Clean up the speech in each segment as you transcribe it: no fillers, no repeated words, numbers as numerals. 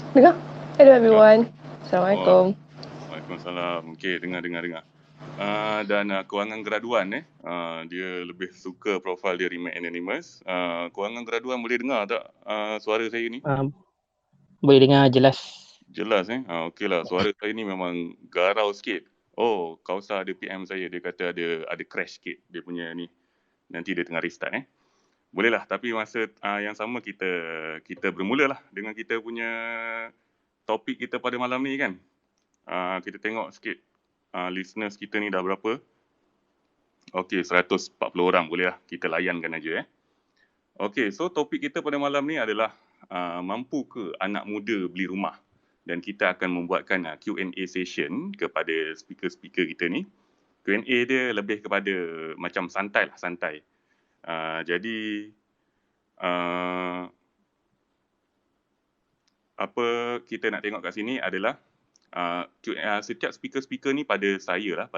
Dengar? Hello Ya. everyone. Oh, Assalamualaikum. Waalaikumsalam. Okey, dengar. Dan kewangan graduan dia lebih suka profil dia remain anonymous. Kewangan graduan boleh dengar tak suara saya ni? Boleh dengar jelas. Jelas okeylah. Suara saya ni memang garau sikit. Oh, Kausar ada PM saya, dia kata ada crash sikit dia punya ni. Nanti dia tengah restart Bolehlah, tapi masa yang sama kita bermulalah dengan kita punya topik kita pada malam ni kan. Kita tengok sikit listeners kita ni dah berapa. Okey, 140 orang boleh lah. Kita layankan aja Okey, so topik kita pada malam ni adalah mampu ke anak muda beli rumah? Dan kita akan membuatkan Q&A session kepada speaker-speaker kita ni. Q&A dia lebih kepada macam santai. Jadi apa kita nak tengok kat sini adalah setiap speaker-speaker ni pada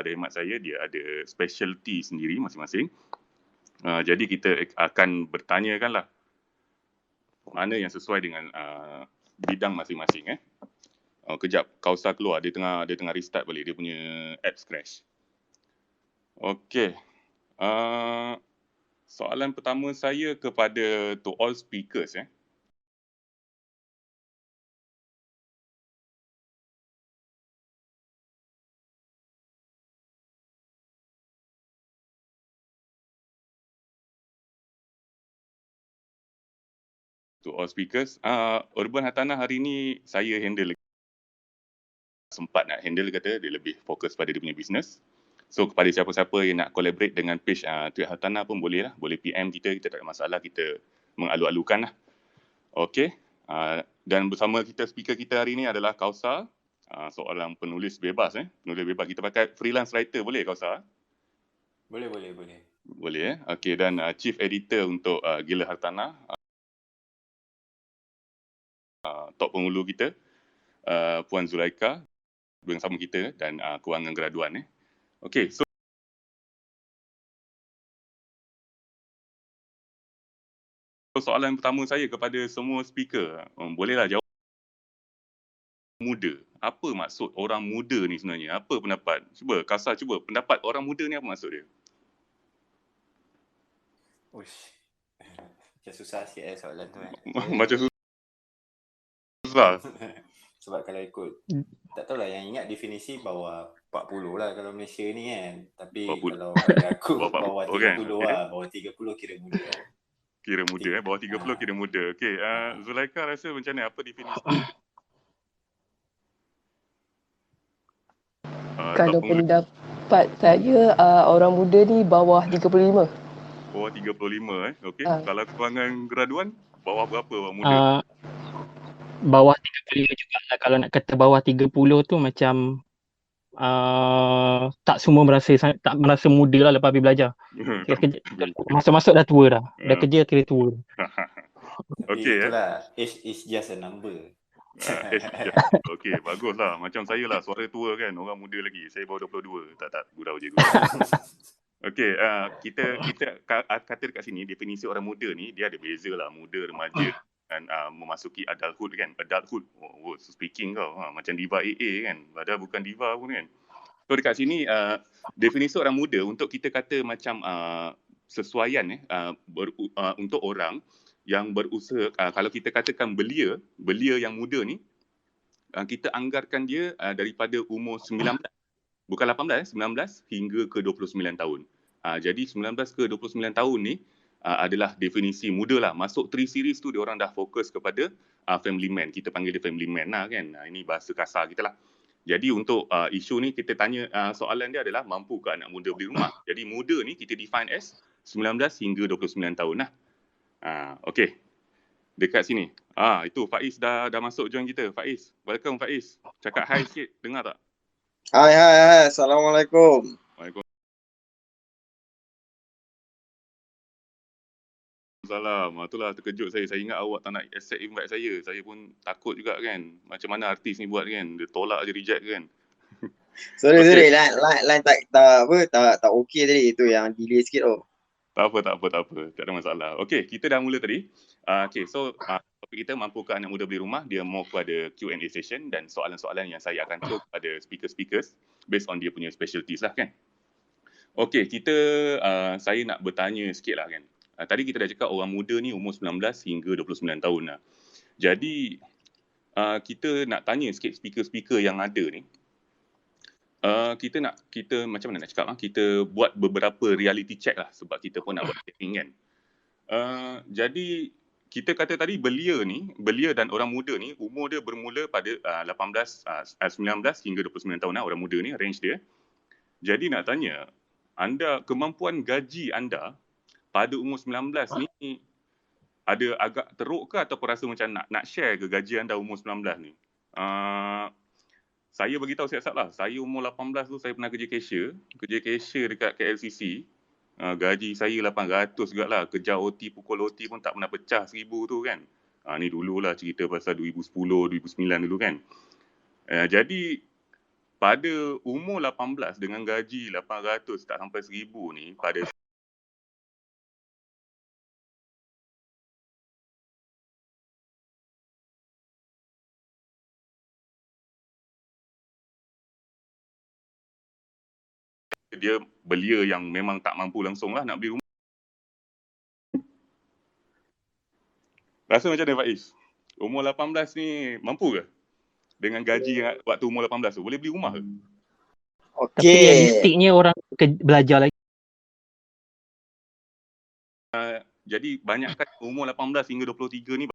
hemat saya, dia ada specialty sendiri masing-masing. Jadi kita akan bertanyakan lah mana yang sesuai dengan bidang masing-masing kejap, Kausar keluar, dia tengah restart balik dia punya apps crash. Okey. Soalan pertama saya kepada to all speakers to all speakers. Urban Hartanah hari ni saya handle, sempat nak handle kata dia lebih fokus pada dia punya business. So kepada siapa-siapa yang nak collaborate dengan page Tweet Hartanah pun boleh lah. Boleh PM kita tak ada masalah, kita mengalu-alukan lah. Okey. Dan bersama kita, speaker kita hari ni adalah Kausar, seorang penulis bebas Penulis bebas, kita pakai freelance writer, boleh Kausar? Boleh. Boleh Okey, dan chief editor untuk Gila Hartanah, top penghulu kita, Puan Zulaika bersama kita, dan kewangan graduan Okey, so soalan pertama saya kepada semua speaker, bolehlah jawab. Muda, apa maksud orang muda ni sebenarnya? Apa pendapat? Cuba Kausar, pendapat orang muda ni apa maksud dia? Uish. Macam susah sikit soalan tu Macam susah. Sebab kalau ikut, tak tahulah, yang ingat definisi bawah 40 lah kalau Malaysia ni kan. Tapi kalau pada aku bawah 30 lah. Bawah 30 kira muda lah. Kira muda bawah 30 kira muda. Okey, Zulaika rasa macam mana? Apa definisi? Kalau pendapat saya, orang muda ni bawah 35. Bawah 35 Okey. Kalau kewangan graduan, bawah berapa orang muda? Bawah 35 juga lah. Kalau nak kata bawah 30 tu macam tak semua tak merasa muda lah lepas habis belajar. Masuk-masuk dah tua dah. Dah kerja kira tua. Okey itulah, age is just a number. Okey, baguslah. Macam saya lah, suara tua kan, orang muda lagi. Saya baru 22. Tak, gurau je. Okey, kita kata dekat sini, definisi orang muda ni, dia ada beza lah. Muda, remaja dan memasuki adulthood kan. Adulthood, speaking kau, macam diva AA kan. Padahal bukan diva pun kan. So dekat sini, definisi orang muda untuk kita kata macam sesuaian untuk orang yang berusaha, kalau kita katakan belia yang muda ni, kita anggarkan dia daripada umur 19, bukan 18, 19 hingga ke 29 tahun. Jadi 19 ke 29 tahun ni adalah definisi muda lah. Masuk 3 series tu, dia orang dah fokus kepada family man. Kita panggil dia family man lah kan. Ini bahasa kasar kita lah. Jadi untuk isu ni, kita tanya, soalan dia adalah mampu ke anak muda beli rumah. Jadi muda ni kita define as 19 hingga 29 tahun lah. Okey. Dekat sini. Itu Faiz dah masuk join kita. Faiz, welcome Faiz. Cakap hi sikit, dengar tak? Hai. Assalamualaikum. Salam. Itulah terkejut saya. Saya ingat awak tak nak accept invite saya. Saya pun takut juga kan. Macam mana artis ni buat kan? Dia tolak je, reject kan. Sorry. Line tak okey tadi. Itu yang delay sikit. Tak apa. Tak ada masalah. Okey, kita dah mula tadi. Okay, so topik kita mampukah anak muda beli rumah, dia more kepada Q&A session dan soalan-soalan yang saya akan throw kepada speakers based on dia punya specialties lah kan. Okay, saya nak bertanya sikit lah kan. Tadi kita dah cakap orang muda ni umur 19 hingga 29 tahun lah. Jadi, kita nak tanya sikit speaker-speaker yang ada ni. Kita macam mana nak cakap, kita buat beberapa reality check lah sebab kita pun nak buat setting kan. Jadi, kita kata tadi belia dan orang muda ni umur dia bermula pada 19 hingga 29 tahun lah, orang muda ni range dia. Jadi nak tanya, kemampuan gaji anda pada umur 19 ni ada agak teruk ke ataupun rasa macam nak share ke gaji anda umur 19 ni? Saya beritahu siap-siap lah, saya umur 18 tu saya pernah kerja cashier dekat KLCC. Gaji saya 800 juga lah, kerja OT, pukul OT pun tak pernah pecah 1000 tu kan. Ni dululah cerita pasal 2010, 2009 dulu kan. Jadi pada umur 18 dengan gaji 800 tak sampai 1000 ni, pada dia belia yang memang tak mampu langsung lah nak beli rumah. Rasa macam mana Faiz? Umur 18 ni mampu ke? Dengan gaji waktu umur 18 tu, boleh beli rumah ke? Tapi realistiknya orang belajar lagi. Jadi banyakkan umur 18 hingga 23 ni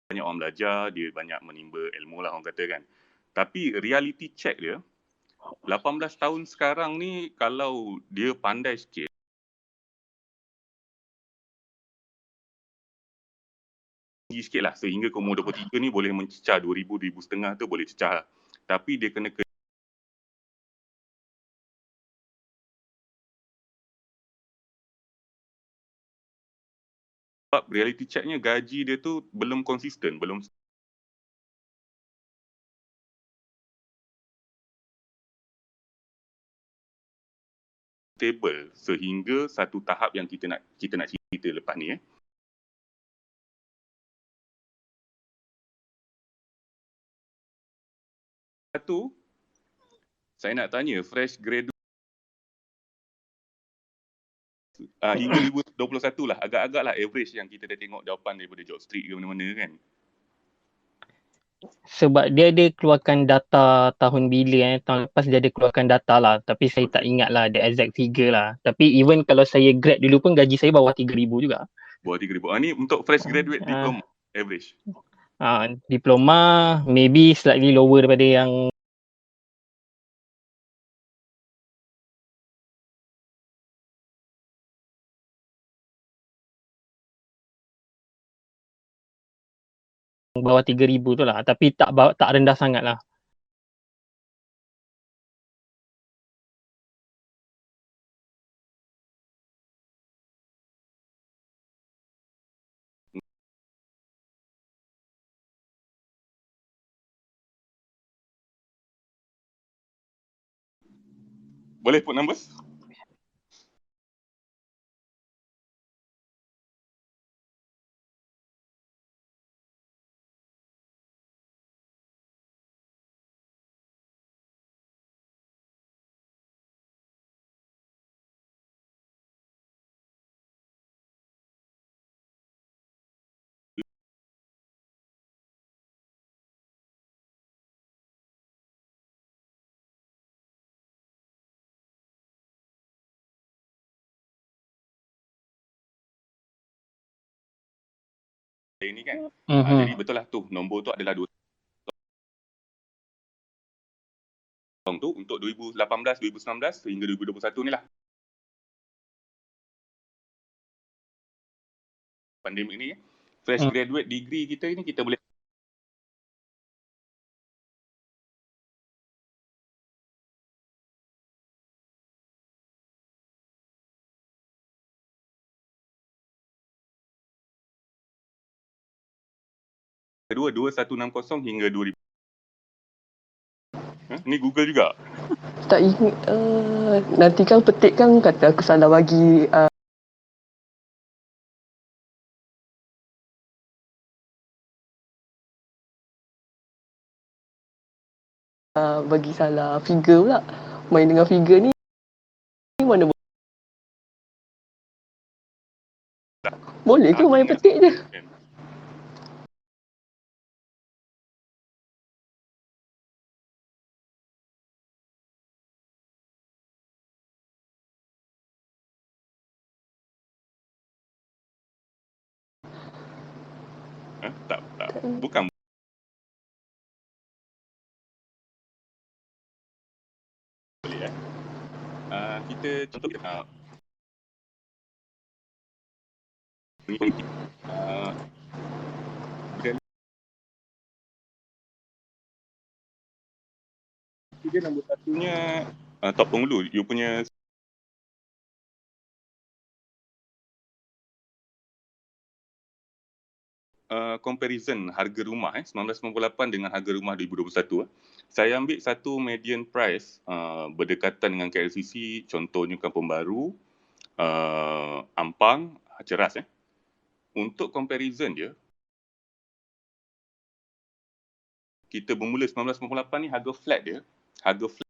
banyak orang belajar, dia banyak menimba ilmu lah orang kata kan. Tapi reality check dia, 18 tahun sekarang ni kalau dia pandai sikit, tinggi sikit lah, sehingga ke umur 23 ni boleh mencecah 2,000, 2,500 tu boleh cecah lah. Tapi dia kena sebab reality checknya gaji dia tu belum konsisten, belum stable sehingga satu tahap yang kita nak cerita lepas ni. Satu, saya nak tanya fresh graduate hingga 2021 lah, agak-agak lah average yang kita dah tengok jawapan daripada Jobstreet ke mana-mana kan. Sebab dia ada keluarkan data tahun bila tahun lepas dia ada keluarkan data lah, tapi saya tak ingat lah the exact figure lah. Tapi even kalau saya grad dulu pun gaji saya bawah 3,000 juga. Bawah 3,000. Ni untuk fresh graduate diploma average. Diploma maybe slightly lower daripada yang bawah 3,000 tu lah, tapi tak rendah sangat lah. Boleh put numbers? Ini kan. Jadi betul lah tu, nombor tu adalah 2 tahun tu untuk 2018, 2019 hingga 2021 ni lah. Pandemik ni, fresh graduate degree kita ni kita boleh kedua 2160 hingga 2000. Ni Google juga. Tak ingat. Nanti kan petik kan kata aku salah bagi bagi salah figure pula. Main dengan figure ni mana boleh ke main petik je? Tak. Bukan. Boleh kita contoh dia nombor satunya top penghulu. You punya comparison harga rumah 1998 dengan harga rumah 2021. Saya ambil satu median price berdekatan dengan KLCC, contohnya Kampung Baru, Ampang, Ceras. Untuk comparison dia, kita bermula 1998 ni harga flat dia, harga flat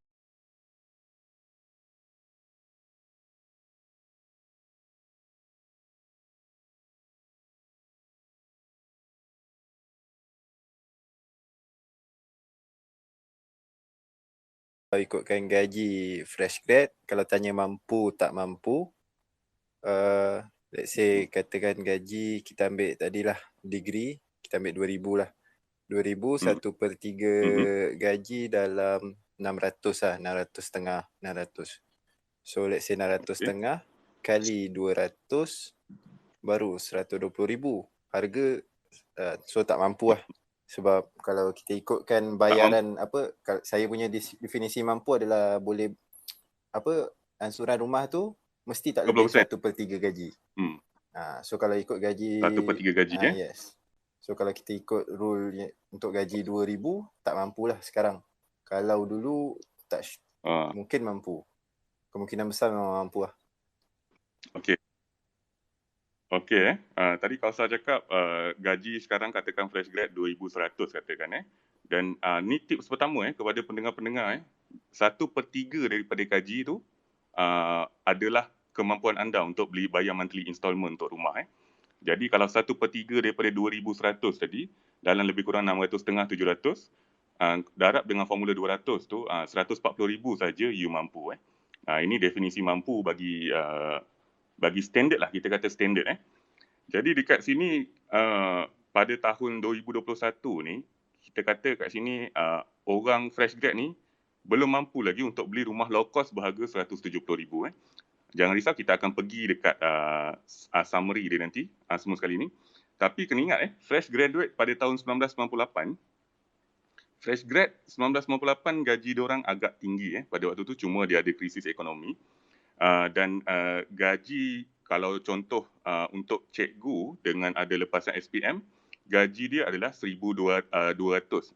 ikutkan gaji fresh grad, kalau tanya mampu tak mampu, let's say katakan gaji kita ambil tadilah degree, kita ambil 2000 lah. 2000 1/3 gaji dalam 600 lah, 600 So let's say 600 kali 200 baru 120,000 harga. So tak mampu lah. Sebab kalau kita ikutkan bayaran saya punya definisi mampu adalah boleh ansuran rumah tu mesti tak lebih 1/3 gaji. So kalau ikut gaji 1/3 gaji yes. So kalau kita ikut rule untuk gaji 2000 tak mampulah sekarang. Kalau dulu tak mungkin mampu. Kemungkinan besar memang mampu lah. Okey. Tadi Kausar cakap gaji sekarang katakan fresh grad 2,100 katakan Dan ni tips pertama kepada pendengar-pendengar 1/3 daripada gaji tu adalah kemampuan anda untuk beli bayar monthly installment untuk rumah Jadi kalau 1/3 daripada 2,100 tadi, dalam lebih kurang 600 setengah 700, darab dengan formula 200 tu 140,000 saja you mampu Ini definisi mampu bagi standard lah, kita kata standard Jadi dekat sini pada tahun 2021 ni, kita kata kat sini orang fresh grad ni belum mampu lagi untuk beli rumah low cost berharga 170,000 Jangan risau, kita akan pergi dekat summary dia nanti semua sekali ni. Tapi kena ingat fresh graduate pada tahun 1998, fresh grad 1998 gaji diorang agak tinggi pada waktu tu, cuma dia ada krisis ekonomi. Dan gaji kalau contoh untuk cikgu dengan ada lepasan SPM, gaji dia adalah 1,200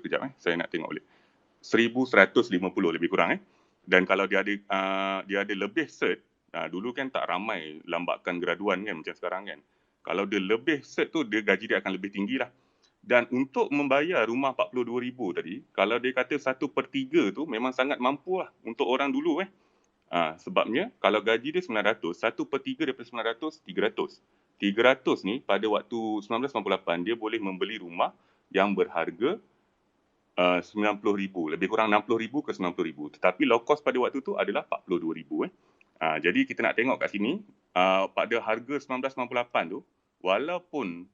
kejap saya nak tengok boleh. 1,150 lebih kurang Dan kalau dia ada lebih cert, dulu kan tak ramai lambakan graduan kan macam sekarang kan. Kalau dia lebih cert tu, dia gaji dia akan lebih tinggi lah. Dan untuk membayar rumah 42,000 tadi, kalau dia kata 1/3 tu memang sangat mampu lah untuk orang dulu sebabnya kalau gaji dia 900, 1/3 daripada 900, 300. 300 ni pada waktu 1998 dia boleh membeli rumah yang berharga 90,000, lebih kurang 60,000 ke 90,000. Tetapi low cost pada waktu tu adalah 42,000 Jadi kita nak tengok kat sini pada harga 1998 tu, walaupun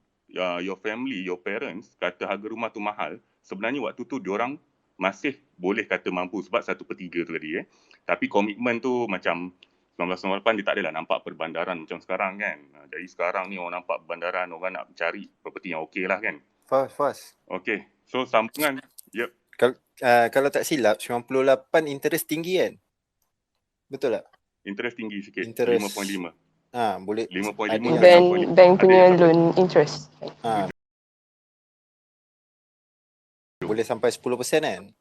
your family, your parents kata harga rumah tu mahal, sebenarnya waktu tu diorang masih boleh kata mampu sebab 1/3 tu tadi Tapi komitmen tu macam 1998 dia tak adalah nampak perbandaran macam sekarang kan. Jadi sekarang ni orang nampak perbandaran, orang nak cari property yang okey lah kan. Fast. Okey. So sambungan. Yep. Kalau tak silap 98 interest tinggi kan? Betul tak? Interest tinggi sikit. Interest 5.5. boleh 5.5 bank punya loan interest. boleh sampai 10% kan?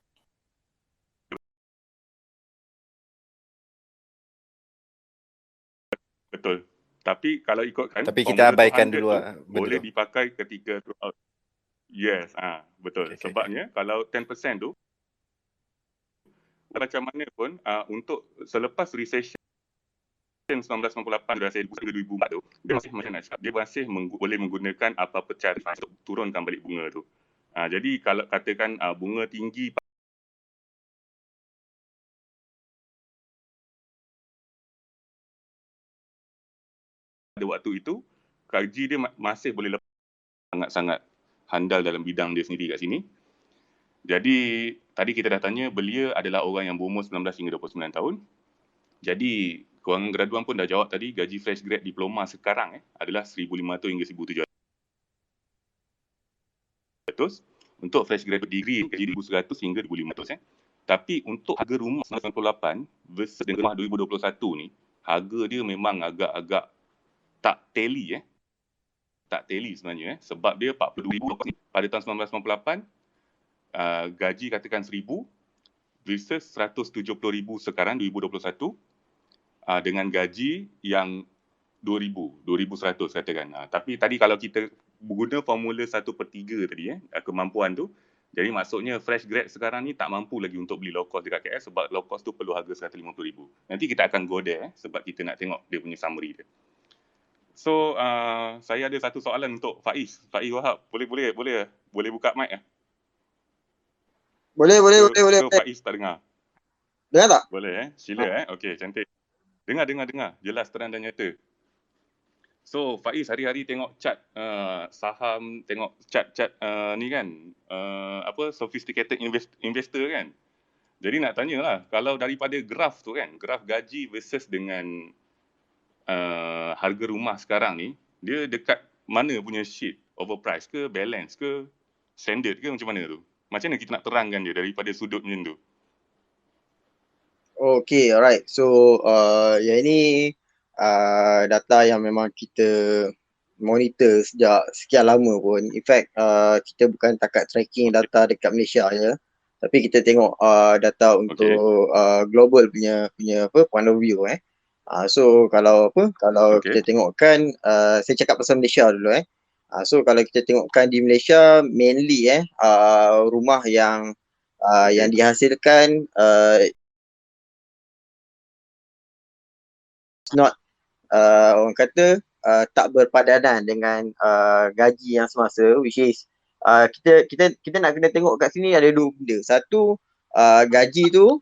Betul. Tapi kalau ikutkan Tapi kita formula abaikan 200 dulu tu benda boleh tu. dipakai ketika throughout. Yes, betul. Okay. Sebabnya kalau 10% tu macam mana pun untuk selepas recession 1998 dah saya 2004 tu, dia masih macam nak cakap, dia masih boleh menggunakan apa-apa cara untuk turunkan balik bunga tu. Jadi kalau katakan bunga tinggi pada waktu itu, gaji dia masih boleh lepas, sangat-sangat handal dalam bidang dia sendiri kat sini. Jadi tadi kita dah tanya, belia adalah orang yang berumur 19 hingga 29 tahun. Jadi kewangan graduan pun dah jawab tadi, gaji fresh grad diploma sekarang adalah 1,500 hingga 1,700. Untuk fresh grad degree, gaji 1,100 hingga 1,500. Tapi untuk harga rumah 1998 versus dengan rumah 2021 ni, harga dia memang agak-agak tak tally tak tally sebenarnya sebab dia 42,000 pada tahun 1998, gaji katakan 1,000 versus 170,000 sekarang 2021, dengan gaji yang 2,100 katakan. Tapi tadi kalau kita guna formula 1/3 tadi kemampuan tu, jadi maksudnya fresh grad sekarang ni tak mampu lagi untuk beli low cost dekat KL sebab low cost tu perlu harga 150,000. Nanti kita akan go there sebab kita nak tengok dia punya summary dia. So saya ada satu soalan untuk Faiz Wahab. Boleh buka mic Boleh. Faiz tak dengar? Dengar tak? Boleh sila Okey, cantik. Dengar. Jelas, terang dan nyata. So Faiz hari-hari tengok chart saham, tengok chart ni kan, sophisticated investor kan. Jadi nak tanyalah, kalau daripada graf tu kan, graf gaji versus dengan harga rumah sekarang ni, dia dekat mana punya sheet? Overprice ke, balance ke, standard ke, macam mana tu? Macam mana kita nak terangkan dia daripada sudut macam tu? Okay, alright. So, yang ini data yang memang kita monitor sejak sekian lama pun. In fact, kita bukan takat tracking data dekat Malaysia je, tapi kita tengok data untuk global punya point of view So kalau kita tengokkan, saya cakap pasal Malaysia dulu So kalau kita tengokkan di Malaysia mainly rumah yang dihasilkan not orang kata tak berpadanan dengan gaji yang semasa, which is kita nak kena tengok kat sini ada dua benda. Satu, gaji tu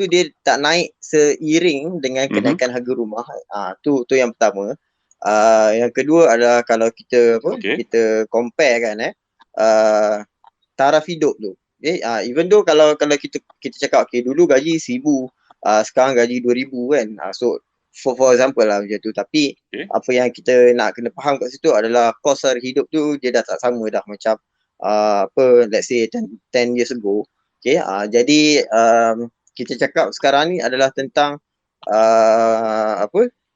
dia tak naik seiring dengan kenaikan harga rumah. Tu yang pertama. Yang kedua adalah kalau kita kita compare kan taraf hidup tu. Even though kalau kita cakap dulu gaji 1,000, sekarang gaji 2,000 kan. So for example lah macam tu, tapi apa yang kita nak kena faham kat situ adalah kos harga hidup tu dia dah tak sama dah macam let's say 10 years ago. Jadi kita cakap sekarang ni adalah tentang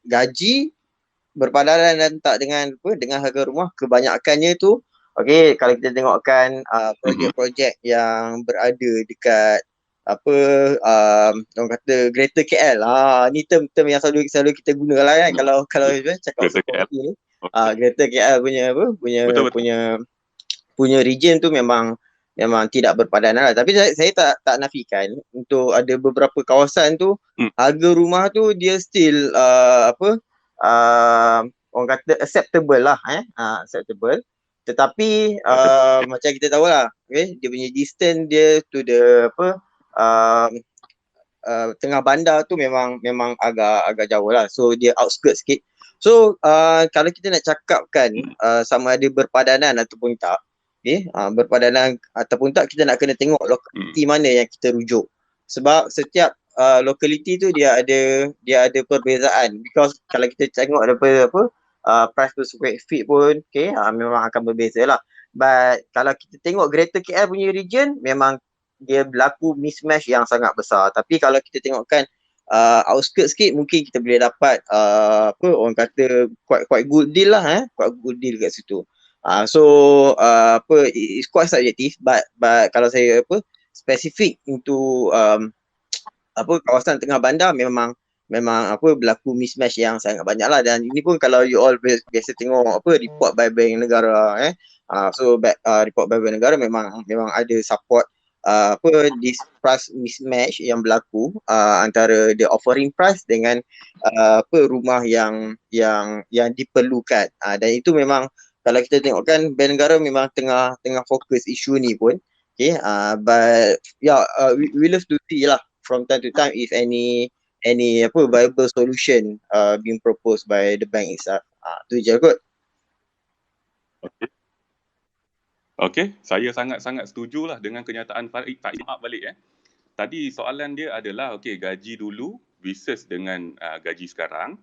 gaji berpadanan dan tak dengan harga rumah. Kebanyakannya tu kalau kita tengokkan projek-projek yang berada dekat orang kata Greater KL. Ni term yang selalu kita guna lah kan kalau cakap pasal property ni. Greater KL punya region tu memang tidak berpadanan lah. Tapi saya tak nafikan untuk ada beberapa kawasan tu harga rumah tu dia still orang kata acceptable lah acceptable. Tetapi macam kita tahu lah dia punya distance dia to the tengah bandar tu memang agak jauh lah. So dia outskirt sikit. So kalau kita nak cakapkan sama ada berpadanan ataupun tak, berpadanan ataupun tak, kita nak kena tengok lokaliti mana yang kita rujuk. Sebab setiap lokaliti tu dia ada perbezaan. Because kalau kita tengok daripada price per square feet pun memang akan berbeza lah. But kalau kita tengok Greater KL punya region, memang dia berlaku mismatch yang sangat besar. Tapi kalau kita tengokkan outskirt sikit, mungkin kita boleh dapat orang kata quite good deal lah quite good deal kat situ. So it's quite subjective, but kalau saya specific into kawasan tengah bandar memang berlaku mismatch yang sangat banyak lah. Dan ini pun kalau you all biasa tengok report by bank negara report by bank negara memang ada support this price mismatch yang berlaku antara the offering price dengan rumah yang diperlukan. Dan itu memang kalau kita tengok kan bank negara memang tengah fokus isu ni pun. But we love to see lah from time to time if any viable solution being proposed by the bank itself. Tu je kot. Okay, saya sangat-sangat setujulah dengan kenyataan Faik. Maaf balik Tadi soalan dia adalah gaji dulu versus dengan gaji sekarang.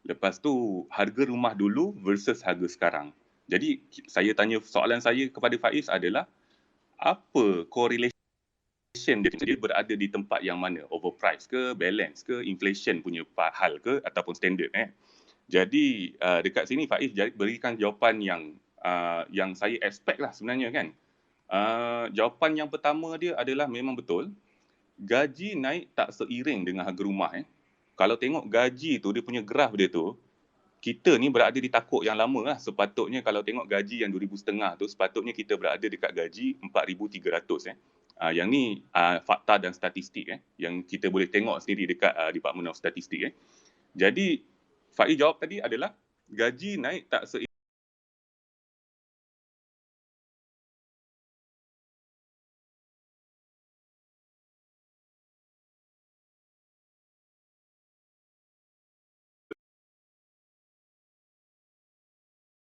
Lepas tu harga rumah dulu versus harga sekarang. Jadi soalan saya kepada Faiz adalah apa correlation dia berada di tempat yang mana? Overprice ke, balance ke, inflation punya hal ke ataupun standard Jadi dekat sini Faiz berikan jawapan yang saya expect lah sebenarnya kan. Jawapan yang pertama dia adalah memang betul. Gaji naik tak seiring dengan harga rumah Kalau tengok gaji tu, dia punya graf dia tu, kita ni berada di takuk yang lama lah. Sepatutnya kalau tengok gaji yang 2,500 tu, sepatutnya kita berada dekat gaji 4,300 Yang ni fakta dan statistik yang kita boleh tengok sendiri dekat Department of Statistik Jadi Faiz jawab tadi adalah gaji naik tak seiring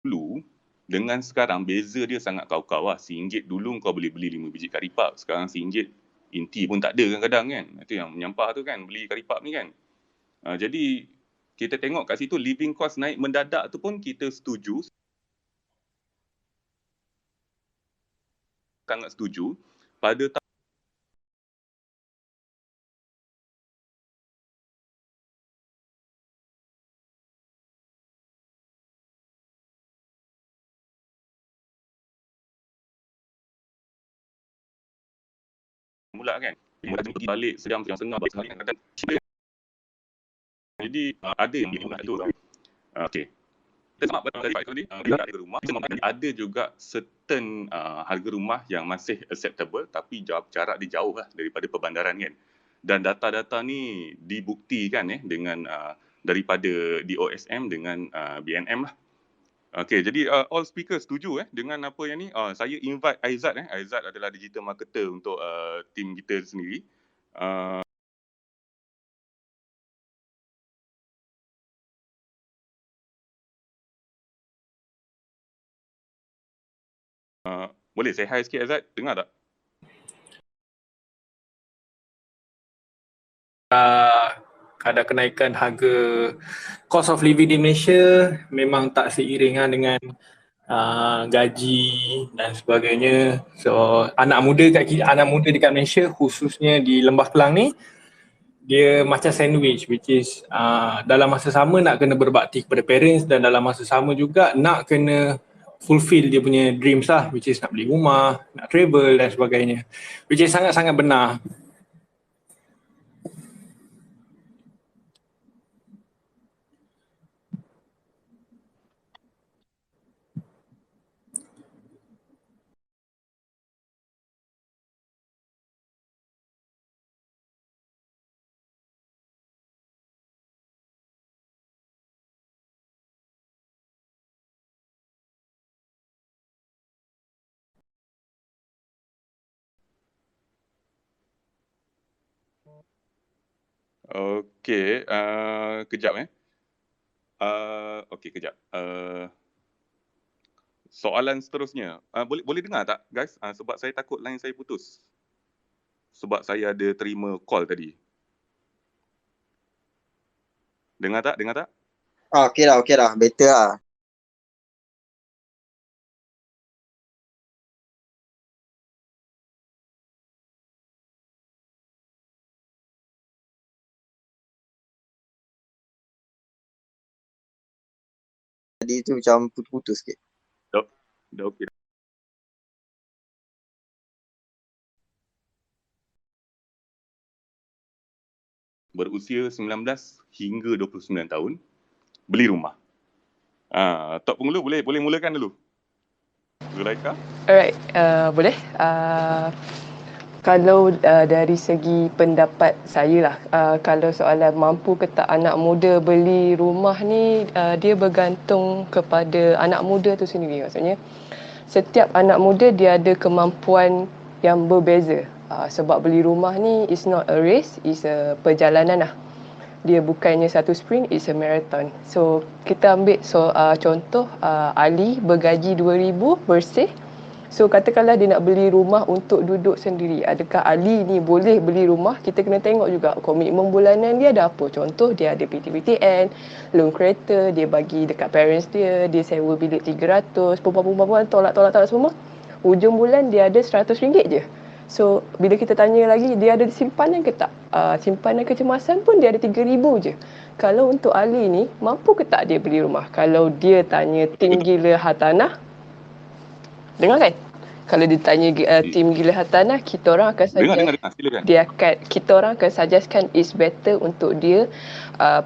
dulu dengan sekarang, beza dia sangat kau-kau lah. RM1 dulu kau boleh beli 5 biji karipap. Sekarang RM1 inti pun tak ada kadang-kadang kan. Itu yang menyampah tu kan, beli karipap ni kan. Jadi kita tengok kat situ living cost naik mendadak tu pun kita setuju. Sangat setuju. Pada mula kan, pergi balik sejam setengah balik kadang. Jadi ada yang minum tu. Okey. Kita sama tadi harga rumah, ada juga certain harga rumah yang masih acceptable tapi jarak dia jauh lah daripada perbandaran kan. Dan data-data ni dibuktikan dengan daripada DOSM dengan BNM lah. Okey, jadi all speaker setuju dengan apa yang ni. Saya invite Aizat Aizat adalah digital marketer untuk team kita sendiri. Boleh say hi sikit Aizat? Dengar tak? Ada kenaikan harga cost of living di Malaysia memang tak seiring dengan gaji dan sebagainya. So anak muda dekat Malaysia khususnya di Lembah Kelang ni dia macam sandwich, which is dalam masa sama nak kena berbakti kepada parents dan dalam masa sama juga nak kena fulfill dia punya dreams lah, which is nak beli rumah, nak travel dan sebagainya, which is sangat-sangat benar. Okey, kejap okey, kejap. Soalan seterusnya. Boleh dengar tak guys? Sebab saya takut line saya putus. Sebab saya ada terima call tadi. Dengar tak? Dengar tak? Okey dah. Better lah. Tadi tu macam putus-putus sikit. Dah okey. Berusia 19 hingga 29 tahun, beli rumah. Tok Pengulu boleh mulakan dulu. Zulaikha? Alright, boleh. Kalau dari segi pendapat saya lah, kalau soalan mampu ke tak anak muda beli rumah ni, dia bergantung kepada anak muda tu sendiri. Maksudnya, setiap anak muda dia ada kemampuan yang berbeza. Sebab beli rumah ni is not a race, is a perjalanan lah. Dia bukannya satu sprint, it's a marathon. So, kita ambil contoh Ali bergaji 2,000 bersih. So, katakanlah dia nak beli rumah untuk duduk sendiri. Adakah Ali ni boleh beli rumah? Kita kena tengok juga komitmen bulanan dia ada apa. Contoh, dia ada PTPTN, loan kereta, dia bagi dekat parents dia sewa bilik 300, perempuan-perempuan tolak semua. Hujung bulan dia ada RM100 je. So, bila kita tanya lagi, dia ada simpanan ke tak? Simpanan kecemasan pun dia ada RM3,000 je. Kalau untuk Ali ni, mampu ke tak dia beli rumah? Kalau dia tanya tim gila hartanah, dengar kan? Kalau ditanya tim gila hartanah, kita orang akan kita orang akan suggestkan is better untuk dia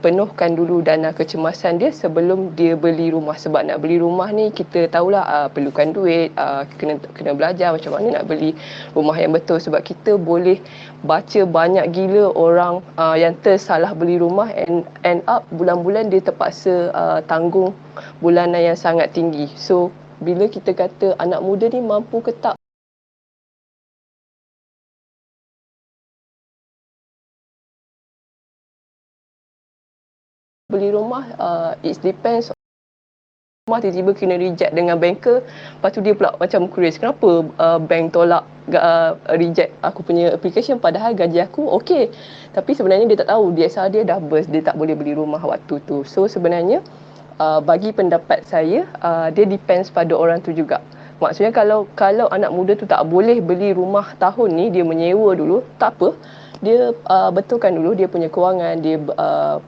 penuhkan dulu dana kecemasan dia sebelum dia beli rumah. Sebab nak beli rumah ni kita tahulah perlukan duit, kena belajar macam mana nak beli rumah yang betul. Sebab kita boleh baca banyak gila orang yang tersalah beli rumah and end up bulan-bulan dia terpaksa tanggung bulanan yang sangat tinggi. So bila kita kata anak muda ni mampu ke tak beli rumah, it depends. Rumah tiba-tiba kena reject dengan banker, lepas tu dia pula macam curious, kenapa bank tolak reject aku punya application padahal gaji aku okey. Tapi sebenarnya dia tak tahu, DSR dia dah burst, dia tak boleh beli rumah waktu tu. So sebenarnya bagi pendapat saya, dia depends pada orang tu juga. Maksudnya kalau anak muda tu tak boleh beli rumah tahun ni, dia menyewa dulu, tak apa. Dia betulkan dulu dia punya kewangan, dia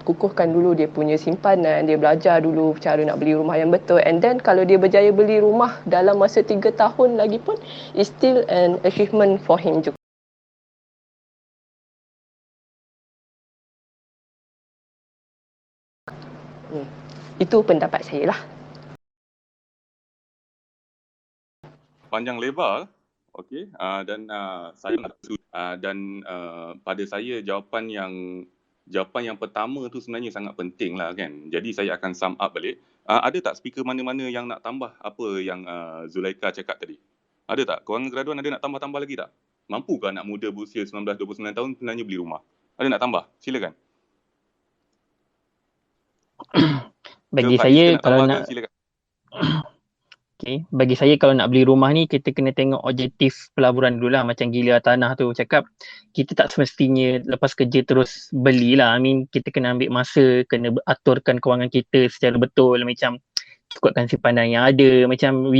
kukuhkan dulu dia punya simpanan, dia belajar dulu cara nak beli rumah yang betul. And then kalau dia berjaya beli rumah dalam masa 3 tahun lagi pun, it's still an achievement for him juga. Itu pendapat saya lah. Panjang lebar, okey, dan saya nak dan pada saya jawapan yang pertama tu sebenarnya sangat penting lah kan. Jadi saya akan sum up balik. Ada tak speaker mana-mana yang nak tambah apa yang Zulaikha cakap tadi? Ada tak? Korang graduan ada nak tambah-tambah lagi tak? Mampu ke anak muda berusia 19-29 tahun sebenarnya beli rumah? Ada nak tambah? Silakan. Bagi saya kalau nak okay. Bagi saya kalau nak beli rumah ni kita kena tengok objektif pelaburan dulu lah. Macam gila tanah tu cakap, kita tak semestinya lepas kerja terus belilah. I mean kita kena ambil masa, kena aturkan kewangan kita secara betul, macam cukupkan simpanan yang ada, macam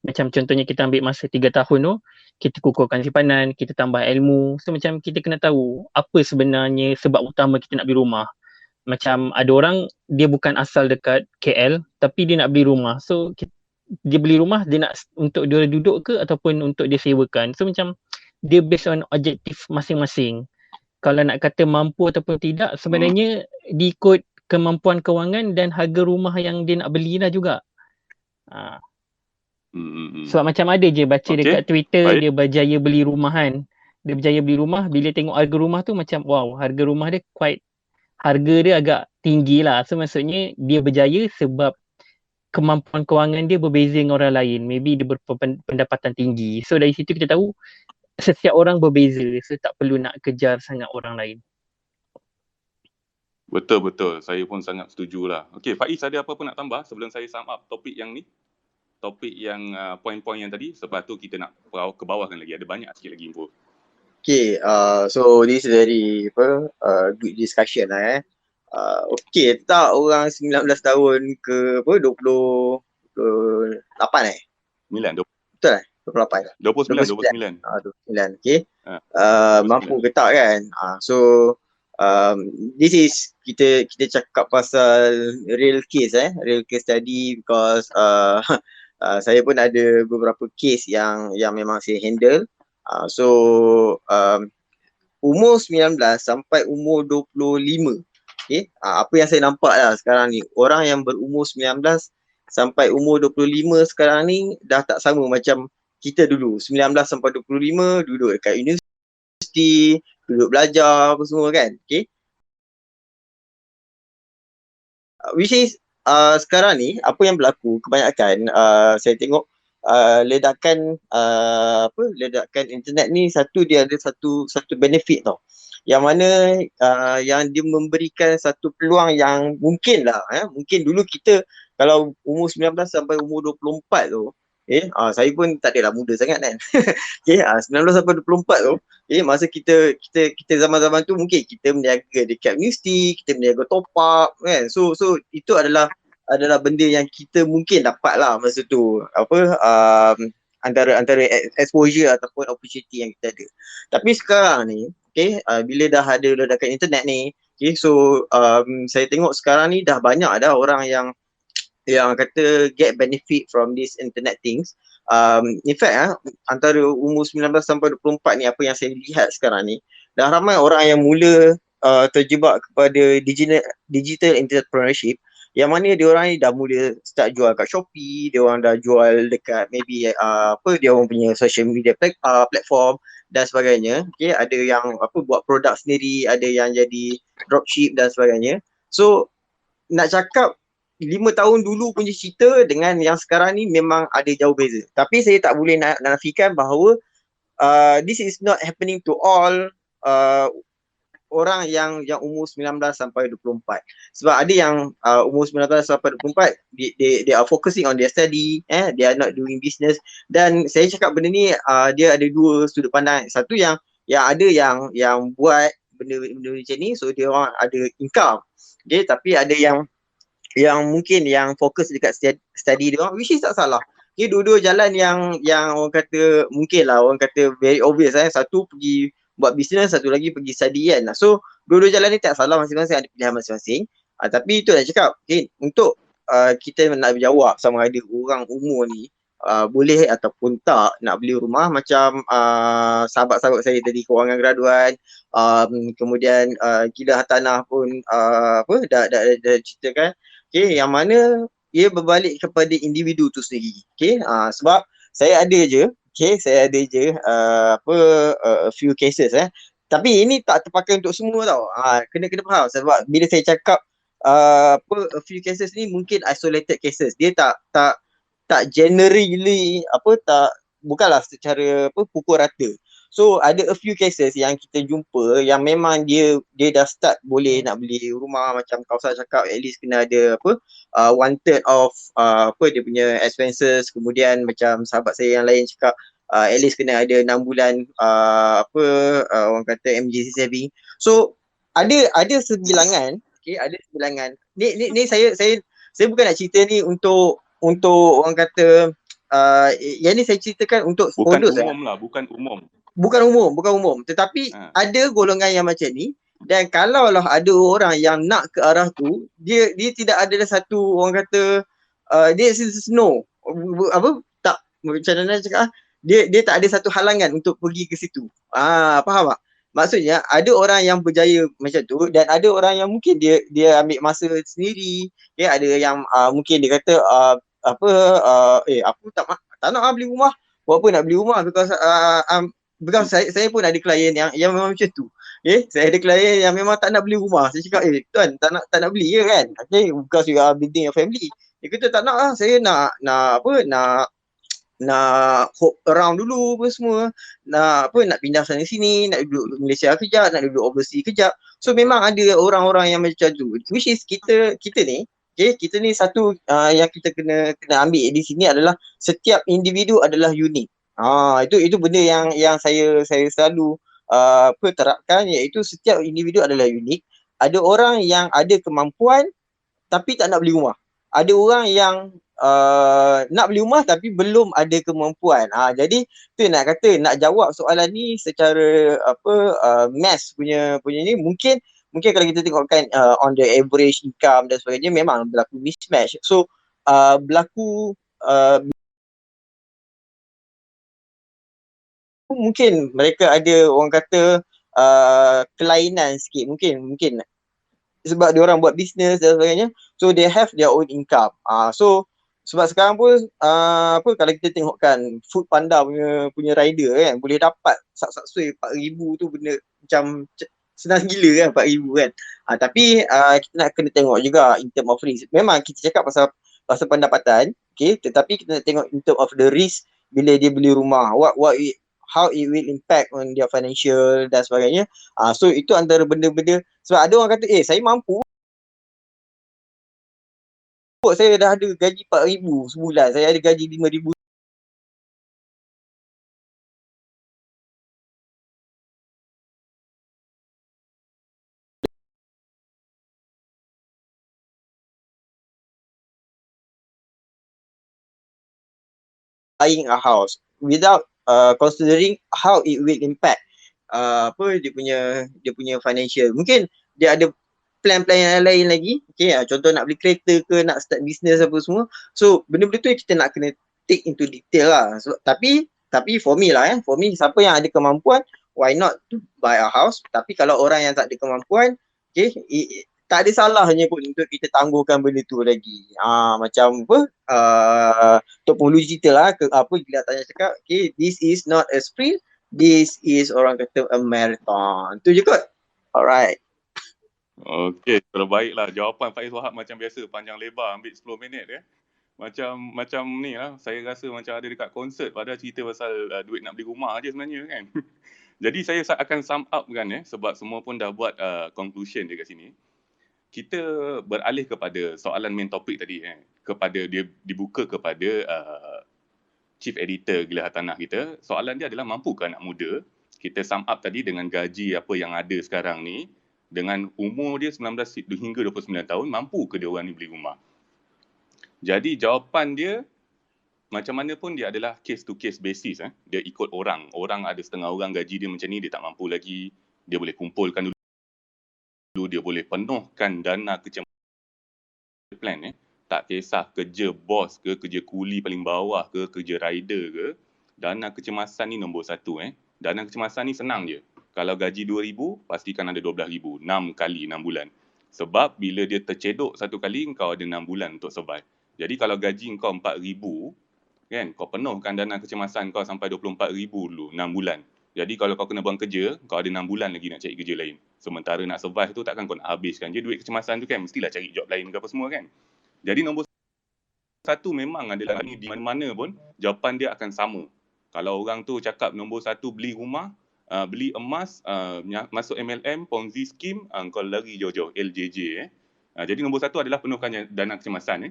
macam contohnya kita ambil masa 3 tahun tu, kita kukuhkan simpanan, kita tambah ilmu. So macam kita kena tahu apa sebenarnya sebab utama kita nak beli rumah. Macam ada orang dia bukan asal dekat KL tapi dia nak beli rumah. So dia beli rumah dia nak untuk dia duduk ke ataupun untuk dia sewakan. So macam dia based on objektif masing-masing. Kalau nak kata mampu ataupun tidak sebenarnya diikut kemampuan kewangan dan harga rumah yang dia nak beli lah juga. Sebab macam ada je baca dekat Twitter, dia berjaya beli rumah kan. Dia berjaya beli rumah, bila tengok harga rumah tu macam wow, harga rumah dia harga dia agak tinggi lah. So maksudnya dia berjaya sebab kemampuan kewangan dia berbeza dengan orang lain. Maybe dia berpendapatan tinggi. So dari situ kita tahu setiap orang berbeza. So tak perlu nak kejar sangat orang lain. Betul. Saya pun sangat setuju lah. Okay, Faiz ada apa-apa nak tambah sebelum saya sum up topik yang ni? Topik yang poin-poin yang tadi. Sebab tu kita nak ke bawahkan lagi. Ada banyak sikit lagi info. Okay, so this is very good discussion lah okay, tak orang 19 tahun ke 28 9. Betul lah? 28 29. 29, okay. Mampu ke tak kan? So this is kita cakap pasal real case real case study because Saya pun ada beberapa kes yang memang saya handle. So umur 19 sampai umur 25. Apa yang saya nampak lah sekarang ni, orang yang berumur 19 sampai umur 25 sekarang ni dah tak sama macam kita dulu. 19 sampai 25 duduk dekat universiti, duduk belajar apa semua kan. Which is sekarang ni apa yang berlaku kebanyakan saya tengok ledakan ledakan internet ni, dia ada satu benefit tau, yang mana yang dia memberikan satu peluang yang mungkin lah mungkin dulu kita kalau umur 19 sampai umur 24 tu saya pun tak adalah muda sangat kan. 19 sampai 24 tu masa kita zaman-zaman tu mungkin kita berniaga dekat universiti, kita berniaga top up kan. So itu adalah benda yang kita mungkin dapat lah masa tu, antara exposure ataupun opportunity yang kita ada. Tapi sekarang ni bila dah ada ledakan internet ni, so saya tengok sekarang ni dah banyak dah orang yang kata get benefit from this internet things. In fact antara umur 19 sampai 24 ni, apa yang saya lihat sekarang ni, dah ramai orang yang mula terjebak kepada digital entrepreneurship, yang mana dia orang ni dah mula start jual kat Shopee, dia orang dah jual dekat maybe dia orang punya social media platform dan sebagainya. Ada yang buat produk sendiri, ada yang jadi dropship dan sebagainya. So nak cakap 5 tahun dulu punya cerita dengan yang sekarang ni memang ada jauh beza. Tapi saya tak boleh nafikan bahawa this is not happening to all orang yang umur 19 sampai 24. Sebab ada yang umur 19 sampai 24 they are focusing on their study, they are not doing business. Dan saya cakap benda ni dia ada dua sudut pandang. Satu yang ada yang buat benda macam ni, so dia orang ada income. Tapi ada yang mungkin yang fokus dekat study dia orang, which is tak salah. Dua-dua jalan yang orang kata mungkin lah, orang kata very obvious. Satu pergi buat bisnes, satu lagi pergi study kan. So dua-dua jalan ni tak salah, masing-masing ada pilihan masing-masing. Tapi itu nak cakap, untuk kita nak berjawab sama ada orang umur ni boleh ataupun tak nak beli rumah, macam sahabat-sahabat saya tadi, kewangan graduan, kemudian gila hartanah pun dah ceritakan, yang mana ia berbalik kepada individu tu sendiri. Sebab saya ada je a few cases tapi ini tak terpakai untuk semua tau. Kena faham, sebab bila saya cakap a few cases ni mungkin isolated cases, dia tak generally bukanlah secara pukul rata. So ada a few cases yang kita jumpa yang memang dia dah start boleh nak beli rumah, macam Kausar cakap at least kena ada 1/3 of dia punya expenses. Kemudian macam sahabat saya yang lain cakap at least kena ada 6 bulan orang kata emergency saving. So ada sebilangan, ada sebilangan. Ni saya bukan nak cerita ni untuk orang kata yang ni saya ceritakan untuk bukan umum lah, bukan umum, tetapi ada golongan yang macam ni. Dan kalaulah ada orang yang nak ke arah tu, dia tidak ada satu orang kata dia no tak, macam mana cakap, dia tak ada satu halangan untuk pergi ke situ. Faham tak? Maksudnya ada orang yang berjaya macam tu, dan ada orang yang mungkin dia ambil masa sendiri. Ada yang mungkin dia kata aku tak nak beli rumah. Buat apa nak beli rumah, because saya pun ada klien yang memang macam tu. Saya ada klien yang memang tak nak beli rumah. Saya cakap, tuan tak nak beli ke kan? Because you are building a family. Dia kata tak nak lah, saya nak hop around dulu apa semua. Nak pindah sana sini, nak duduk Malaysia kejap, nak duduk overseas kejap. So memang ada orang-orang yang macam tu. Which is kita ni kita ni satu yang kita kena ambil di sini adalah setiap individu adalah unik. Itu benda yang saya selalu terapkan, iaitu setiap individu adalah unik. Ada orang yang ada kemampuan tapi tak nak beli rumah. Ada orang yang nak beli rumah tapi belum ada kemampuan. Jadi tu nak kata, nak jawab soalan ni secara mass punya ni, mungkin kalau kita tengokkan on the average income dan sebagainya, memang berlaku mismatch. So berlaku mungkin mereka ada orang kata kelainan sikit, mungkin sebab dia orang buat bisnes dan sebagainya, so they have their own income. So sebab sekarang pun apa kalau kita tengokkan Food Panda punya rider kan boleh dapat sak-saksui 4,000 tu benda macam senang gila kan 4,000 kan. Tapi kita nak kena tengok juga in term of risk. Memang kita cakap pasal pendapatan, okay, tetapi kita nak tengok in term of the risk bila dia beli rumah, how it will impact on their financial dan sebagainya. So itu antara benda-benda, sebab ada orang kata saya mampu, saya dah ada gaji 4,000 sebulan, saya ada gaji 5,000 buying a house without considering how it will impact dia punya financial. Mungkin dia ada plan-plan yang lain lagi, okay, contoh nak beli kereta ke, nak start business apa semua. So benda-benda tu kita nak kena take into detail lah. So, tapi for me lah, for me siapa yang ada kemampuan, why not to buy a house. Tapi kalau orang yang tak ada kemampuan, okay, tak ada salahnya pun untuk kita tangguhkan benda tu lagi. Macam apa, Tok Penghulu cerita lah, apa Gila Tanya cakap, okay, this is not a sprint, this is orang kata a marathon. Tu je kot. Alright. Okey, terbaiklah. Jawapan Faiz Wahab macam biasa, panjang lebar, ambil 10 minit ya. Macam ni lah, saya rasa macam ada dekat konsert padahal cerita pasal duit nak beli rumah aja sebenarnya kan. Jadi saya akan sum up kan sebab semua pun dah buat conclusion dekat sini. Kita beralih kepada soalan main topik tadi kepada dia dibuka kepada Chief Editor Gila Hartanah kita. Soalan dia adalah mampukah anak muda, kita sum up tadi dengan gaji apa yang ada sekarang ni, dengan umur dia 19 hingga 29 tahun, mampu ke dia orang ni beli rumah? Jadi jawapan dia, macam mana pun dia adalah case to case basis. Dia ikut orang. Orang ada setengah orang gaji dia macam ni, dia tak mampu lagi. Dia boleh kumpulkan dulu, dia boleh penuhkan dana kecemasan plan. Tak kisah kerja bos ke, kerja kuli paling bawah ke, kerja rider ke. Dana kecemasan ni nombor satu. Dana kecemasan ni senang je. Kalau gaji 2,000, pastikan ada 12,000. 6 kali 6 bulan. Sebab bila dia tercedok satu kali, kau ada 6 bulan untuk survive. Jadi kalau gaji kau 4,000, kan, kau penuhkan dana kecemasan kau sampai 24,000 dulu, 6 bulan. Jadi kalau kau kena buang kerja, kau ada 6 bulan lagi nak cari kerja lain. Sementara nak survive tu takkan kau nak habiskan je duit kecemasan tu kan. Mestilah cari job lain ke apa semua kan. Jadi nombor satu memang adalah di mana-mana pun, jawapan dia akan sama. Kalau orang tu cakap nombor satu beli rumah, beli emas, masuk MLM, Ponzi scheme, kau lari jauh-jauh, LJJ. Jadi nombor satu adalah penuhkan dana kecemasan.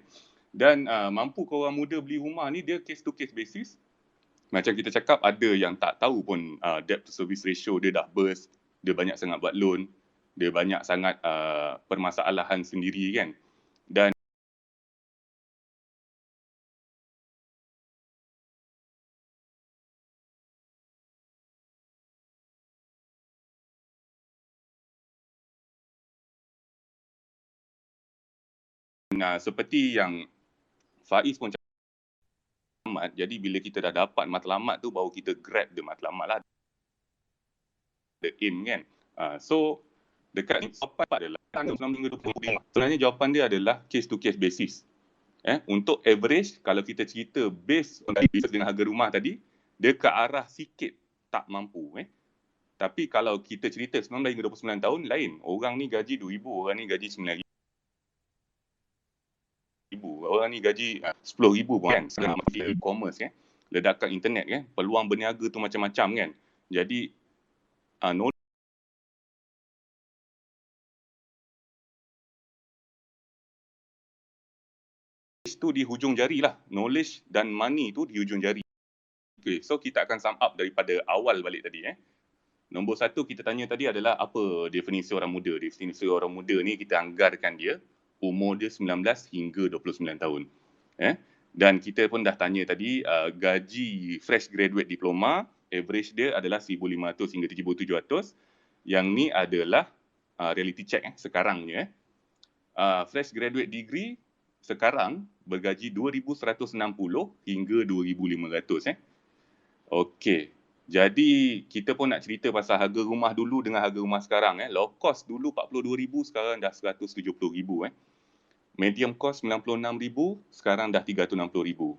Dan mampu kau orang muda beli rumah ni, dia case to case basis. Macam kita cakap, ada yang tak tahu pun debt to service ratio dia dah burst, dia banyak sangat buat loan, dia banyak sangat permasalahan sendiri kan. Dan seperti yang Faiz pun cakap, jadi bila kita dah dapat matlamat tu, baru kita grab the matlamat lah, the aim kan. So dekat ni jawapan adalah 19-25. Sebenarnya jawapan dia adalah case to case basis. Untuk average, kalau kita cerita base dengan harga rumah tadi, dia ke arah sikit tak mampu. Tapi kalau kita cerita 19 hingga 29 tahun, lain. Orang ni gaji 2,000, orang ni gaji 9,000. Orang ni gaji 10,000 pun kan. Sekarang e-commerce ledakan internet peluang berniaga tu macam-macam kan. Jadi knowledge tu di hujung jari lah. Knowledge dan money tu di hujung jari. Okay, so kita akan sum up daripada awal balik tadi. Nombor satu kita tanya tadi adalah apa definisi orang muda. Definisi orang muda ni kita anggarkan dia umur dia 19 hingga 29 tahun. Dan kita pun dah tanya tadi gaji fresh graduate diploma, average dia adalah 1,500 hingga 1,700. Yang ni adalah reality check sekarang ni. Fresh graduate degree sekarang bergaji 2,160 hingga 2,500. Okey. Jadi kita pun nak cerita pasal harga rumah dulu dengan harga rumah sekarang. Low cost dulu 42,000, sekarang dah 170,000. Medium cost 96,000, sekarang dah 360,000.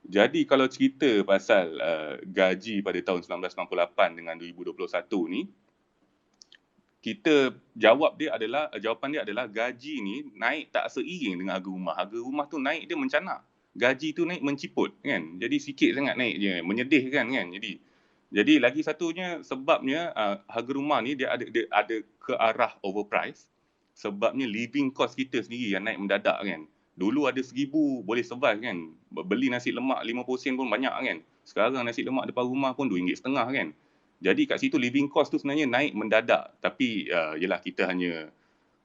Jadi kalau cerita pasal gaji pada tahun 1998 dengan 2021 ni, kita jawapan dia adalah gaji ni naik tak seiring dengan harga rumah. Harga rumah tu naik dia mencanak. Gaji tu naik menciput kan. Jadi sikit sangat naik je, menyedihkan kan. Jadi lagi satunya sebabnya harga rumah ni dia ada ke arah overprice. Sebabnya living cost kita sendiri yang naik mendadak kan. Dulu ada 1,000 boleh survive kan. Beli nasi lemak 50 sen pun banyak kan. Sekarang nasi lemak depan rumah pun RM2.50 kan. Jadi kat situ living cost tu sebenarnya naik mendadak. Tapi yelah kita hanya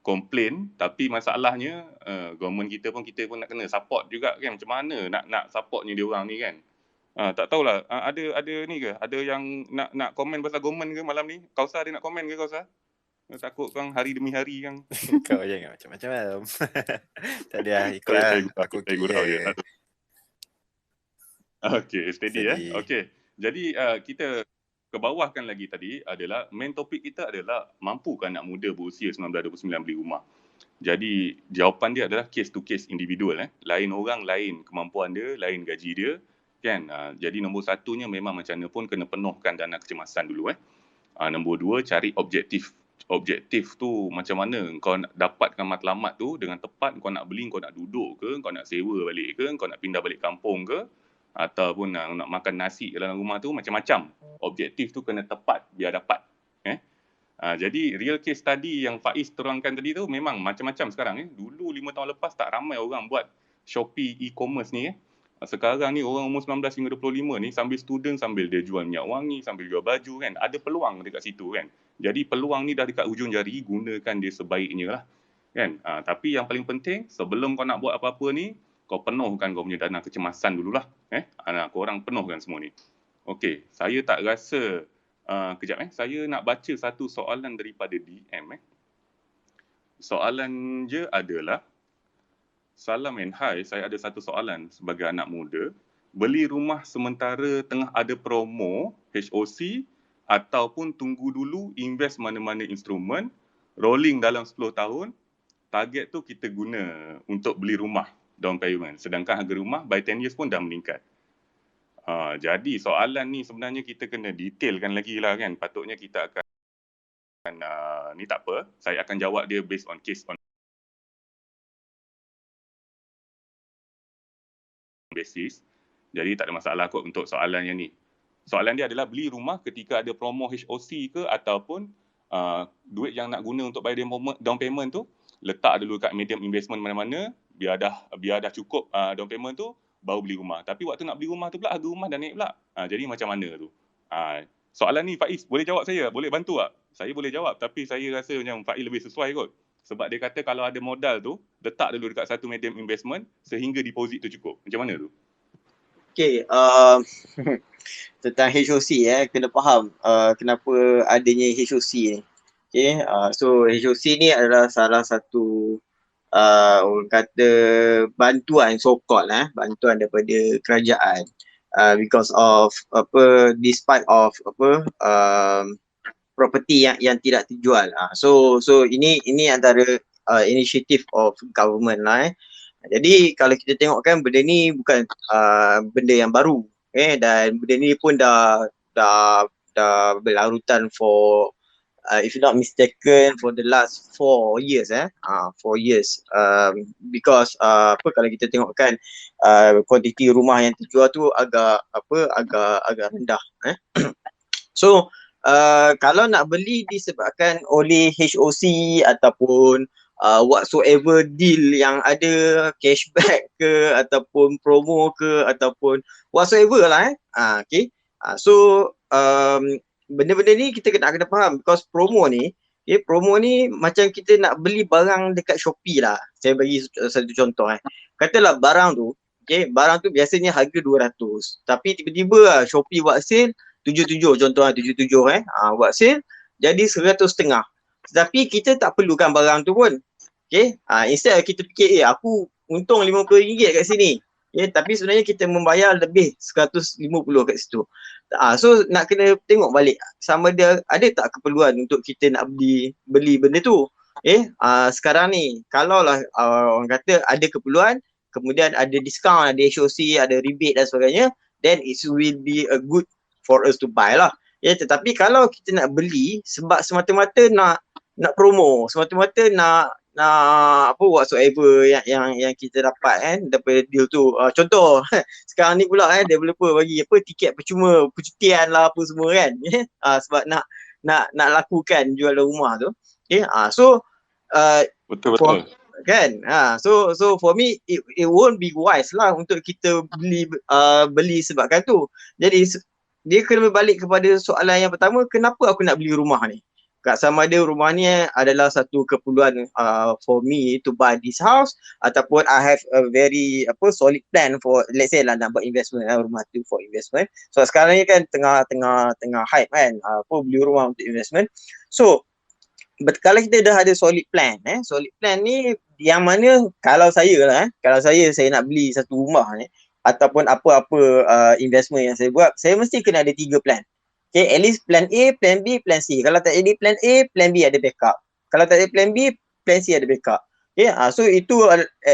komplain. Tapi masalahnya government kita pun nak kena support juga kan. Macam mana nak supportnya dia orang ni kan. Tak tahulah ada ni ke? Ada yang nak komen pasal government ke malam ni? Kausa ada nak komen ke Kausa? Takut kang hari demi hari kang. Kau jangan macam-macam. Tak ada ikutlah. Aku gurau je. Okey, steady. Okey. Jadi kita ke bawahkan lagi tadi adalah main topik kita adalah mampukah anak muda berusia 19-29 beli rumah. Jadi jawapan dia adalah case to case individual. Lain orang, lain kemampuan dia, lain gaji dia kan. Jadi nombor satunya memang macam mana pun kena penuhkan dana kecemasan dulu. Nombor dua, cari objektif. Objektif tu macam mana kau nak dapatkan matlamat tu dengan tepat. Kau nak beli, kau nak duduk ke, kau nak sewa balik ke, kau nak pindah balik kampung ke, ataupun nak makan nasi dalam rumah tu, macam-macam. Objektif tu kena tepat biar dapat. Jadi real case study yang Faiz terangkan tadi tu memang macam-macam sekarang. Dulu 5 tahun lepas tak ramai orang buat Shopee e-commerce ni. Sekarang ni orang umur 19 hingga 25 ni sambil student, sambil dia jual minyak wangi, sambil jual baju kan. Ada peluang dekat situ kan. Jadi peluang ni dah dekat hujung jari, gunakan dia sebaiknya lah. Kan? Tapi yang paling penting, sebelum kau nak buat apa-apa ni, kau penuhkan kau punya dana kecemasan dululah. Korang penuhkan semua ni. Okey, saya tak rasa, kejap saya nak baca satu soalan daripada DM. Soalan je adalah, Salam and hi, saya ada satu soalan sebagai anak muda. Beli rumah sementara tengah ada promo HOC ataupun tunggu dulu invest mana-mana instrumen, rolling dalam 10 tahun, target tu kita guna untuk beli rumah, down payment. Sedangkan harga rumah by 10 years pun dah meningkat. Jadi soalan ni sebenarnya kita kena detailkan lagi lah kan. Patutnya kita akan, ni tak apa, saya akan jawab dia based on case on basis. Jadi tak ada masalah kot untuk soalan yang ni. Soalan dia adalah beli rumah ketika ada promo HOC ke ataupun duit yang nak guna untuk bayar down payment tu letak dulu kat medium investment mana-mana, biar dah cukup down payment tu baru beli rumah. Tapi waktu nak beli rumah tu pula harga rumah dah naik pula. Jadi macam mana tu? Soalan ni Faiz boleh jawab saya? Boleh bantu tak? Saya boleh jawab tapi saya rasa macam Faiz lebih sesuai kot. Sebab dia kata kalau ada modal tu, letak dulu dekat satu medium investment sehingga deposit tu cukup. Macam mana tu? Okay, tentang HOC kena faham kenapa adanya HOC ni. Okay, so HOC ni adalah salah satu orang kata bantuan so-called bantuan daripada kerajaan because of despite of property yang tidak terjual. So ini antara initiative of government lah. Jadi kalau kita tengok kan benda ni bukan benda yang baru. Dan benda ni pun dah berlarutan for if not mistaken for the last 4 years 4 years because kalau kita tengok kan kuantiti rumah yang terjual tu agak rendah. So kalau nak beli disebabkan oleh HOC ataupun whatsoever deal yang ada, cashback ke ataupun promo ke ataupun whatsoever lah okay. So benda-benda ni kita kena faham because promo ni macam kita nak beli barang dekat Shopee lah. Saya bagi satu contoh katalah barang tu barang tu biasanya harga 200 tapi tiba-tiba Shopee buat sale 77 contoh 77 buat sale jadi 100 setengah. Tapi kita tak perlukan barang tu pun. Okay, instead kita fikir aku untung RM50 kat sini. tapi sebenarnya kita membayar lebih 150 kat situ. So nak kena tengok balik sama ada tak keperluan untuk kita nak beli benda tu. Sekarang ni kalaulah orang kata ada keperluan, kemudian ada diskaun, ada HOC, ada rebate dan sebagainya, then it will be a good for us to buy lah. Tetapi kalau kita nak beli sebab semata-mata nak promo, semata-mata nak apa whatsoever yang kita dapat kan daripada deal tu. Contoh sekarang ni pula developer bagi apa tiket percuma percutian lah apa semua kan. Sebab nak lakukan jualan rumah tu. So betul. Kan so for me it won't be wise lah untuk kita beli sebabkan tu. Jadi dia kena berbalik kepada soalan yang pertama, kenapa aku nak beli rumah ni? Sama ada rumah ni adalah satu keperluan for me to buy this house, ataupun I have a very solid plan for, let's say lah nak buat investment rumah tu for investment. So sekarang ni kan tengah hype kan beli rumah untuk investment. So kalau kita dah ada solid plan solid plan ni yang mana kalau saya nak beli satu rumah ni ataupun apa-apa investment yang saya buat, saya mesti kena ada 3 plan. Okay, at least plan A, plan B, plan C. Kalau tak jadi plan A, plan B ada backup. Kalau tak ada plan B, plan C ada backup. Okay, so itu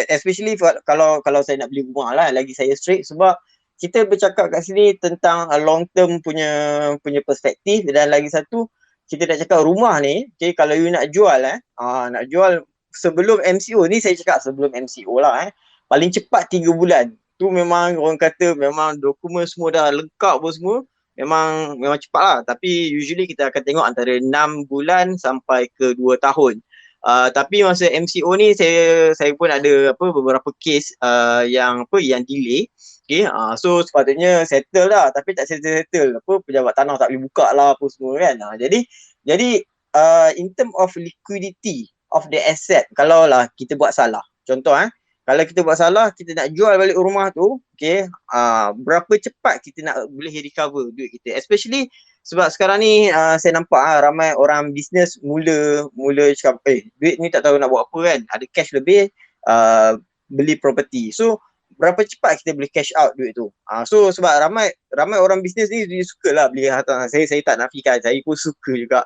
especially kalau saya nak beli rumah lah, lagi saya straight sebab kita bercakap kat sini tentang long term punya perspektif, dan lagi satu kita nak cakap rumah ni, okay, kalau you nak jual nak jual sebelum MCO ni, saya cakap sebelum MCO lah paling cepat 3 bulan. Tu memang orang kata memang dokumen semua dah lengkap pun semua, memang cepat lah. Tapi usually kita akan tengok antara 6 bulan sampai ke 2 tahun. Tapi masa MCO ni saya pun ada beberapa case yang delay. Okay, so sepatutnya settle lah, tapi tak settle. Pejabat tanah tak boleh buka lah apa semua kan. Jadi in term of liquidity of the asset, kalau lah kita buat salah, contoh kalau kita buat salah, kita nak jual balik rumah tu, okay, berapa cepat kita nak boleh recover duit kita. Especially sebab sekarang ni saya nampak ramai orang bisnes mula cakap, duit ni tak tahu nak buat apa kan, ada cash lebih, beli property. So berapa cepat kita boleh cash out duit tu. So sebab ramai orang bisnes ni dia sukalah beli harta. Saya tak nafikan, saya pun suka juga.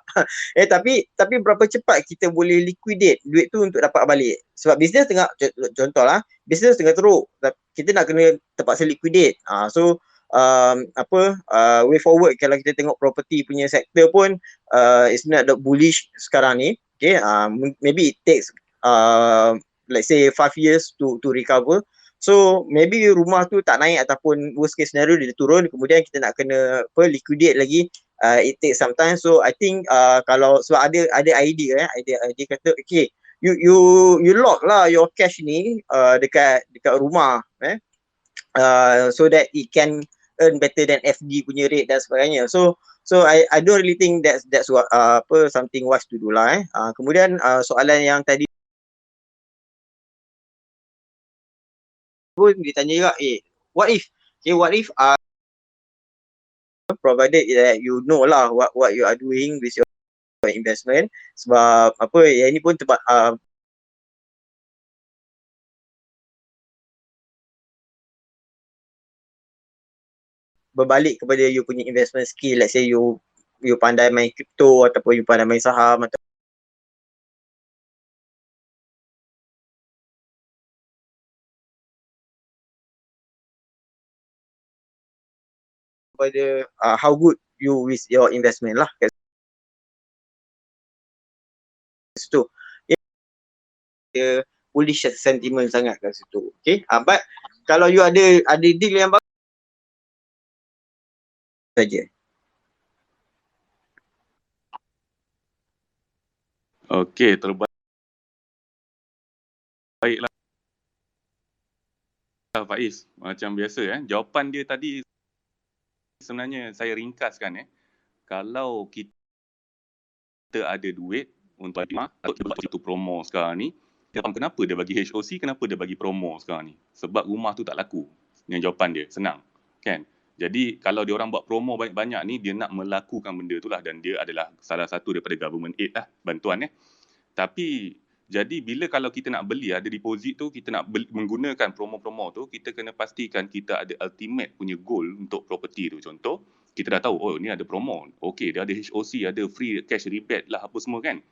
Tapi berapa cepat kita boleh liquidate duit tu untuk dapat balik. Sebab bisnes tengah, contohlah, bisnes tengah teruk, kita nak kena terpaksa liquidate. So way forward kalau kita tengok property punya sektor pun it's not bullish sekarang ni. Okay, maybe it takes let's say 5 years to recover. So maybe rumah tu tak naik ataupun worst case scenario dia turun, kemudian kita nak kena liquidate lagi, it takes some time. So I think kalau sebab ada idea kata okay, you lock lah your cash ni dekat rumah so that it can earn better than FD punya rate dan sebagainya. So I don't really think that's what something wise to do lah. Kemudian soalan yang tadi pun ditanya juga, what if provided that you know lah what you are doing with your investment. Sebab yang ini pun tempat berbalik kepada you punya investment skill. Let's say you pandai main crypto ataupun you pandai main saham atau pada how good you with your investment lah kat situ. Dia bullish sentiment sangat kat situ. Okay, but kalau you ada deal yang bagus saja. Okay, baiklah Faiz, macam biasa jawapan dia tadi sebenarnya saya ringkaskan kalau kita ada duit untuk rumah, itu promo sekarang ni, kenapa dia bagi HOC, kenapa dia bagi promo sekarang ni? Sebab rumah tu tak laku. Yang jawapan dia senang kan. Jadi kalau dia orang buat promo banyak-banyak ni, dia nak melakukan benda tu lah, dan dia adalah salah satu daripada government aid lah, bantuan Tapi Jadi bila kalau kita nak beli, ada deposit tu, kita nak menggunakan promo-promo tu, kita kena pastikan kita ada ultimate punya goal untuk property tu. Contoh, kita dah tahu, oh ni ada promo. Okay, dia ada HOC, ada free cash rebate lah apa semua kan.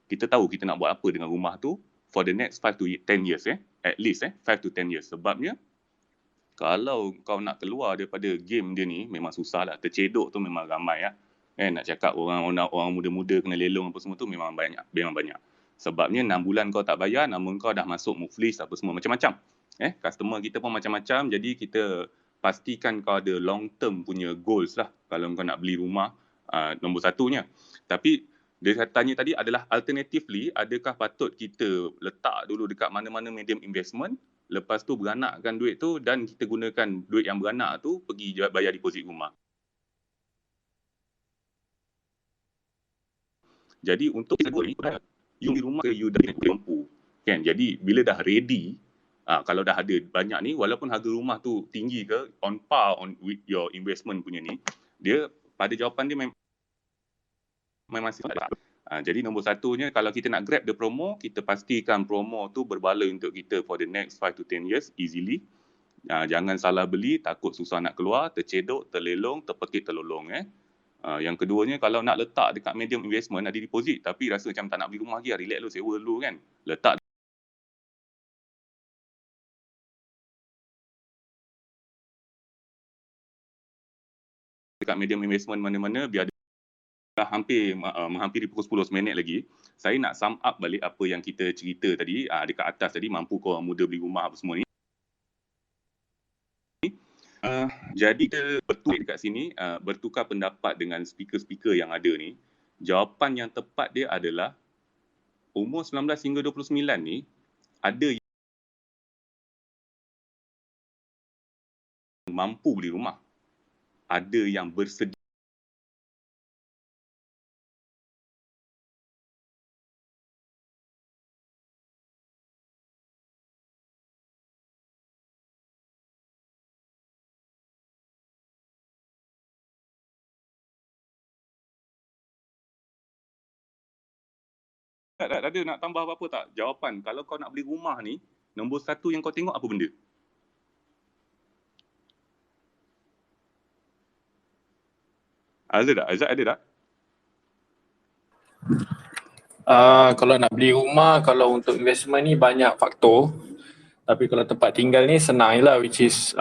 Kita tahu kita nak buat apa dengan rumah tu for the next 5 to 10 years. At least 5 to 10 years. Sebabnya, kalau kau nak keluar daripada game dia ni, memang susah lah. Tercedok tu memang ramai lah. Nak cakap orang muda-muda kena lelong apa semua tu memang banyak. Sebabnya 6 bulan kau tak bayar, namun kau dah masuk muflis apa semua macam-macam. Customer kita pun macam-macam. Jadi kita pastikan kau ada long term punya goals lah kalau kau nak beli rumah, nombor satunya. Tapi dia tanya tadi adalah alternatively, adakah patut kita letak dulu dekat mana-mana medium investment, lepas tu beranakkan duit tu dan kita gunakan duit yang beranak tu pergi bayar deposit rumah. Jadi untuk you beli rumah you dah mampu kan. Jadi bila dah ready, kalau dah ada banyak ni, walaupun harga rumah tu tinggi ke, on par with your investment punya ni, dia pada jawapan dia memang masih tak. Jadi nombor satunya, kalau kita nak grab the promo, kita pastikan promo tu berbaloi untuk kita for the next 5 to 10 years easily. Jangan salah beli, takut susah nak keluar, tercedok, terlelong, terpekik, terlolong. Yang keduanya, kalau nak letak dekat medium investment, ada deposit, tapi rasa macam tak nak beli rumah lagi, relax dulu, sewa dulu kan. Letak dekat medium investment mana-mana, biar menghampiri pukul 10 minit lagi, saya nak sum up balik apa yang kita cerita tadi, dekat atas tadi, mampu kau orang muda beli rumah apa semua ni. Jadi kita dekat sini, bertukar pendapat dengan speaker-speaker yang ada ni. Jawapan yang tepat dia adalah umur 19 hingga 29 ni, ada yang mampu beli rumah, ada yang bersedia. Ada nak tambah apa-apa tak? Jawapan, kalau kau nak beli rumah ni, nombor satu yang kau tengok apa benda? Ada tak? Azad ada tak? Kalau nak beli rumah, kalau untuk investment ni banyak faktor. Tapi kalau tempat tinggal ni senang je lah, which is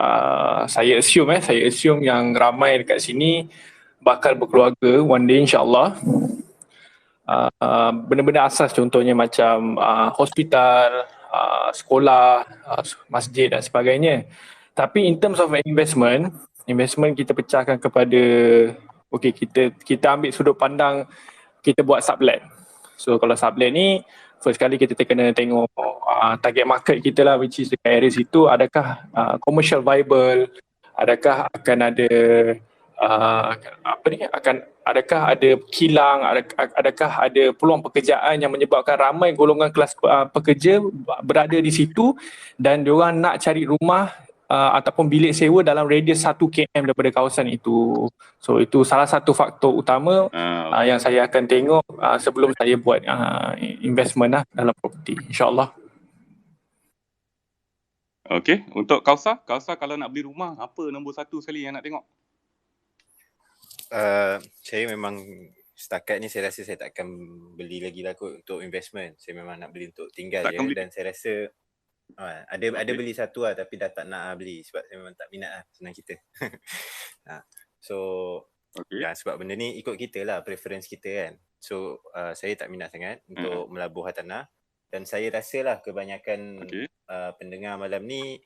saya assume yang ramai dekat sini bakal berkeluarga one day insyaAllah. Benda-benda asas contohnya macam hospital, sekolah, masjid dan sebagainya. Tapi in terms of investment kita pecahkan kepada, kita ambil sudut pandang kita buat sublet. So kalau sublet ni, first kali kita kena tengok target market kita lah, which is dekat area situ, adakah commercial viable, adakah akan ada adakah ada kilang, adakah ada peluang pekerjaan yang menyebabkan ramai golongan kelas pekerja berada di situ dan diorang nak cari rumah ataupun bilik sewa dalam radius 1 km daripada kawasan itu. So itu salah satu faktor utama yang saya akan tengok sebelum saya buat investment lah dalam property, insyaAllah. Okey, untuk Kausa kalau nak beli rumah, apa nombor satu sekali yang nak tengok? Saya memang setakat ni saya rasa saya tak akan beli lagi lah kot untuk investment. Saya memang nak beli untuk tinggal je dan saya rasa ada beli satu lah tapi dah tak nak beli sebab saya memang tak minat lah, senang kita. So sebab benda ni ikut kita lah, preference kita kan. So saya tak minat sangat untuk melabuh hartanah dan saya rasa lah kebanyakan pendengar malam ni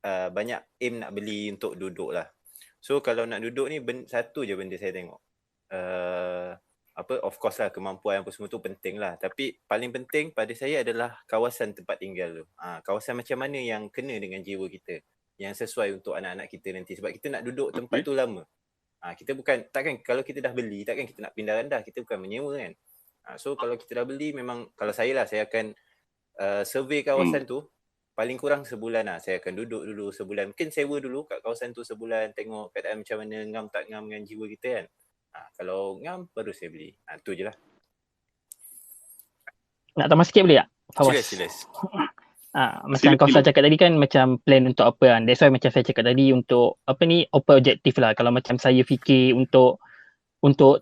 banyak aim nak beli untuk duduk lah. So kalau nak duduk ni satu je benda saya tengok. Of course lah kemampuan apa semua tu penting lah. Tapi paling penting pada saya adalah kawasan tempat tinggal tu. Kawasan macam mana yang kena dengan jiwa kita, yang sesuai untuk anak-anak kita nanti. Sebab kita nak duduk tempat tu lama. Kita bukan, takkan kalau kita dah beli, takkan kita nak pindah rendah. Kita bukan menyewa kan. So kalau kita dah beli, memang kalau saya lah, saya akan survey kawasan tu. Paling kurang sebulan lah, saya akan duduk dulu sebulan. Mungkin sewa dulu kat kawasan tu sebulan, tengok keadaan macam mana, ngam tak ngam dengan jiwa kita kan. Kalau ngam, baru saya beli. Tu je lah. Nak tambah sikit boleh tak? Fawaz. Silas. Macam kau cakap tadi kan macam plan untuk apa kan. That's why macam saya cakap tadi untuk open objektif lah. Kalau macam saya fikir untuk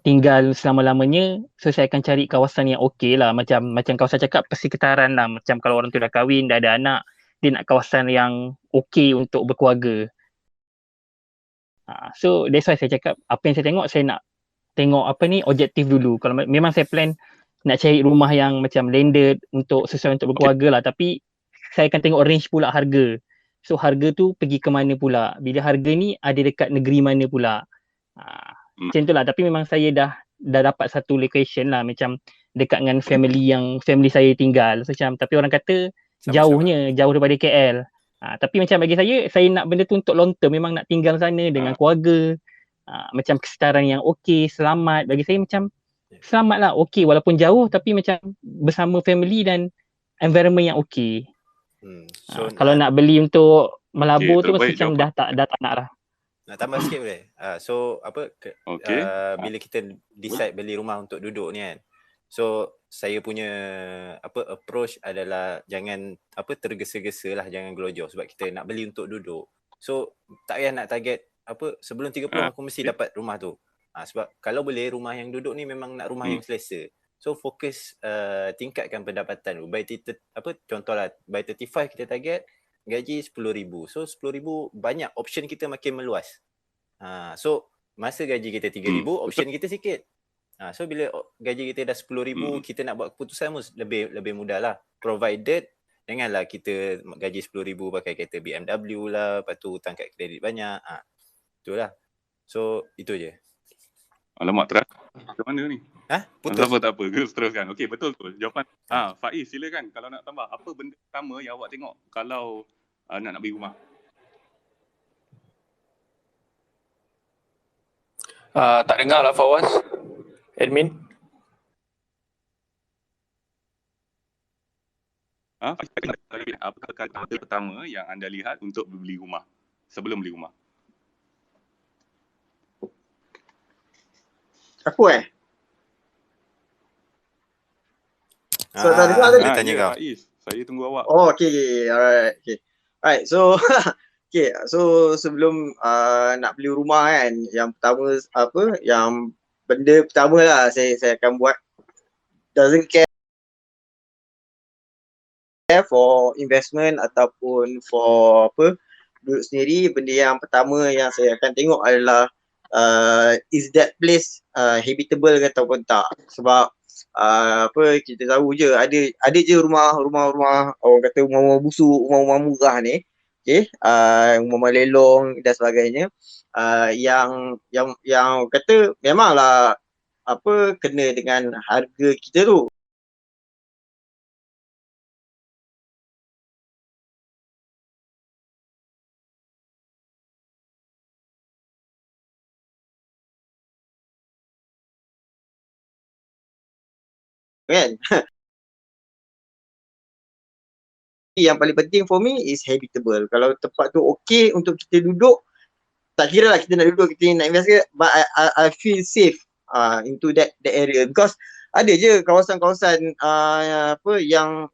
tinggal selama-lamanya, so saya akan cari kawasan yang okey lah. Macam kawasan cakap persekitaran lah. Macam kalau orang tu dah kahwin, dah ada anak, dia nak kawasan yang okey untuk berkeluarga. So that's why saya cakap apa yang saya tengok, saya nak tengok objektif dulu. Kalau memang saya plan nak cari rumah yang macam landed untuk sesuai untuk berkeluarga lah, tapi saya akan tengok range pula harga. So harga tu pergi ke mana pula, bila harga ni ada dekat negeri mana pula. Macam tu lah. Tapi memang saya dah dapat satu location lah, macam dekat dengan family saya tinggal. So, macam, tapi orang kata jauh daripada KL. Tapi macam bagi saya nak benda tu untuk long term, memang nak tinggal sana dengan keluarga. Macam kesedaran yang okey, selamat. Bagi saya macam selamat lah, okey walaupun jauh tapi macam bersama family dan environment yang okey. So kalau nak beli untuk melabur tu macam dah tak nak lah. Nak tambah sikit boleh? So bila kita decide beli rumah untuk duduk ni kan, so saya punya approach adalah jangan tergesa-gesa lah, jangan gelojoh sebab kita nak beli untuk duduk. So tak payah nak target sebelum 30 aku mesti dapat rumah tu. Sebab kalau boleh rumah yang duduk ni memang nak rumah yang selesa. So fokus tingkatkan pendapatan tu. Contohlah by 35 kita target gaji 10,000. So 10,000 banyak, option kita makin meluas. So masa gaji kita 3,000, option kita sikit. So bila gaji kita dah 10,000, kita nak buat keputusan pun lebih mudah lah. Provided janganlah kita gaji 10,000 pakai kereta BMW lah, lepas tu hutang kad kredit banyak. Itulah. So itu je. Alamak, macam mana ni? Putus. Tak apa. Teruskan. Okey, betul. Jawapan. Faiz, silakan. Kalau nak tambah, apa benda pertama yang awak tengok kalau nak beli rumah? Tak dengar lah Fawaz. Admin. Apakah benda pertama yang anda lihat untuk beli rumah? Sebelum beli rumah. Aku So tadi dia tanya kau. Faiz, saya tunggu awak. Oh, okay. Alright. So so sebelum nak beli rumah kan, yang pertama yang benda pertama lah saya akan buat, doesn't care for investment ataupun for duduk sendiri. Benda yang pertama yang saya akan tengok adalah is that place habitable ke ataupun tak. Sebab kita tahu je ada je rumah orang kata rumah busuk, rumah murah ni, rumah lelong dan sebagainya, yang kata memanglah kena dengan harga kita tu. Kan? Yang paling penting for me is habitable. Kalau tempat tu okey untuk kita duduk, tak kira lah kita nak duduk, kita nak invest ke, but I feel safe into that area, because ada je kawasan-kawasan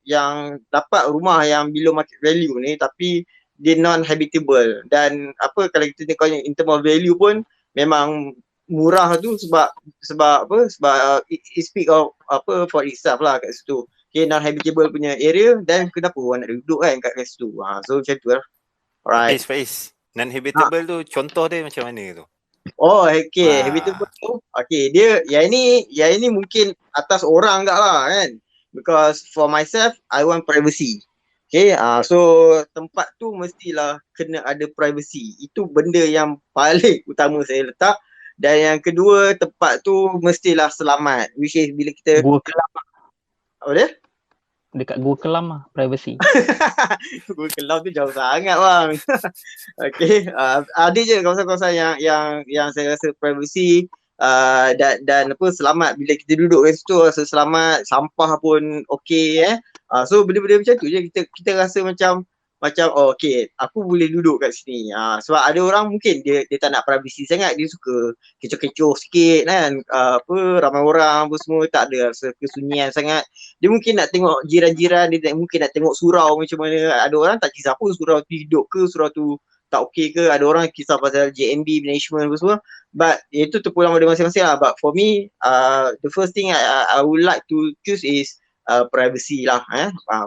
yang dapat rumah yang below market value ni tapi dia non habitable. Dan kalau kita tengok in term of value pun memang murah tu sebab it speak of for itself lah kat situ. Non habitable punya area, dan kenapa orang nak duduk kan kat situ. So macam tu lah. Alright. Faiz, non habitable tu contoh dia macam mana tu? Oh, okay. Habitable tu, okay, dia yang ini mungkin atas orang enggak lah kan, because for myself I want privacy. Okay, so tempat tu mestilah kena ada privacy. Itu benda yang paling utama saya letak. Dan yang kedua, tempat tu mestilah selamat, which is bila kita Gua Kelam. Apa dia? Dekat Gua Kelam lah, privacy. Gua Kelam tu jauh sangat bang. Okay, ada je kawasan-kawasan yang saya rasa privacy dan selamat. Bila kita duduk kat situ rasa selamat, sampah pun okey So benda-benda macam tu je kita rasa macam macam okay, aku boleh duduk kat sini. Sebab ada orang mungkin dia tak nak privacy sangat, dia suka kecoh-kecoh sikit kan. Ramai orang apa semua, tak ada rasa kesunyian sangat. Dia mungkin nak tengok jiran-jiran, mungkin nak tengok surau macam mana. Ada orang tak kisah pun surau tu hidup ke, surau tu tak okey ke. Ada orang kisah pasal JMB management apa semua. But itu terpulang pada masing-masing lah. But for me, the first thing I would like to choose is privacy lah,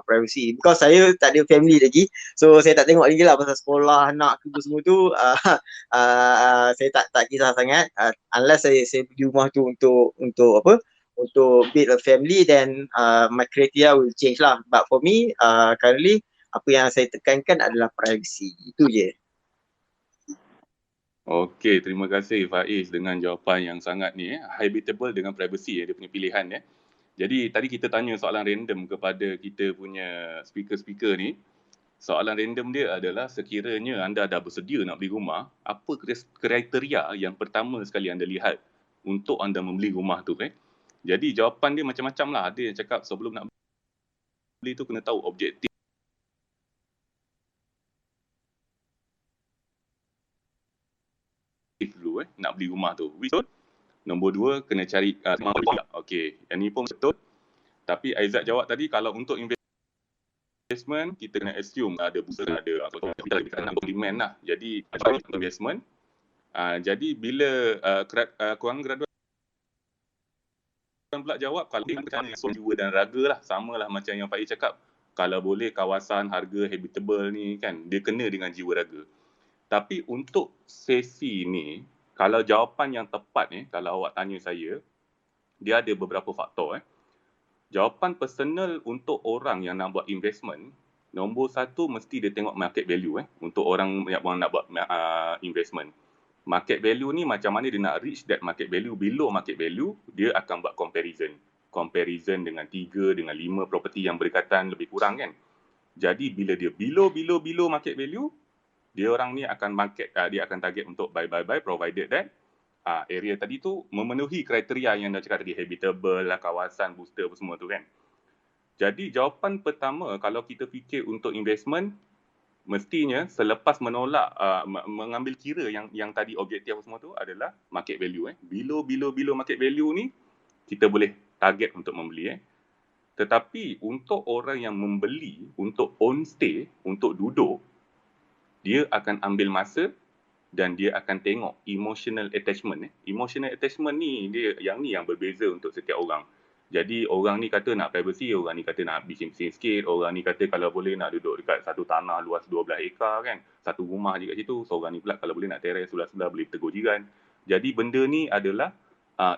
privacy. Because saya tak ada family lagi, so saya tak tengok lagi lah pasal sekolah anak ke semua tu. Saya tak kisah sangat, unless saya pergi rumah tu untuk apa, untuk build a family, then my criteria will change lah. But for me, currently apa yang saya tekankan adalah privacy. Itu je. Okey, terima kasih Faiz dengan jawapan yang sangat ni habitable dengan privacy dia punya pilihan ya. Jadi tadi kita tanya soalan random kepada kita punya speaker-speaker ni. Soalan random dia adalah sekiranya anda dah bersedia nak beli rumah, apa kriteria yang pertama sekali anda lihat untuk anda membeli rumah tu Jadi jawapan dia macam-macam lah. Ada yang cakap sebelum nak beli tu kena tahu objektif dulu nak beli rumah tu. Betul? Nombor 2 kena cari okey, yang ni pun betul. Tapi Aizat jawab tadi kalau untuk investment kita kena assume ada booster, ada kita lebih kena demand lah. Jadi investment. Jadi bila korang graduan pula jawab kalau macam jiwa dan raga lah, samalah macam yang Faiz cakap. Kalau boleh kawasan harga habitable ni kan, dia kena dengan jiwa raga. Tapi untuk sesi ni, kalau jawapan yang tepat kalau awak tanya saya, dia ada beberapa faktor Jawapan personal untuk orang yang nak buat investment, nombor 1 mesti dia tengok market value untuk orang yang nak buat investment. Market value ni macam mana dia nak reach that market value. Below market value, dia akan buat comparison. Comparison dengan 3, dengan 5 property yang berdekatan lebih kurang kan. Jadi bila dia below market value, dia orang ni akan dia akan target untuk buy provided that area tadi tu memenuhi kriteria yang dah cakap tadi, habitable lah, kawasan, booster apa semua tu kan. Jadi jawapan pertama kalau kita fikir untuk investment, mestinya selepas menolak mengambil kira yang tadi objektif apa semua tu adalah market value Below market value ni kita boleh target untuk membeli Tetapi untuk orang yang membeli untuk on stay, untuk duduk, dia akan ambil masa dan dia akan tengok emotional attachment. Emotional attachment ni dia yang berbeza untuk setiap orang. Jadi orang ni kata nak privacy, orang ni kata nak bising-bising sikit, orang ni kata kalau boleh nak duduk dekat satu tanah luas 12 ekar kan, satu rumah je kat situ. Seorang ni pula kalau boleh nak teres sebelah-sebelah boleh tegur jiran. Jadi benda ni adalah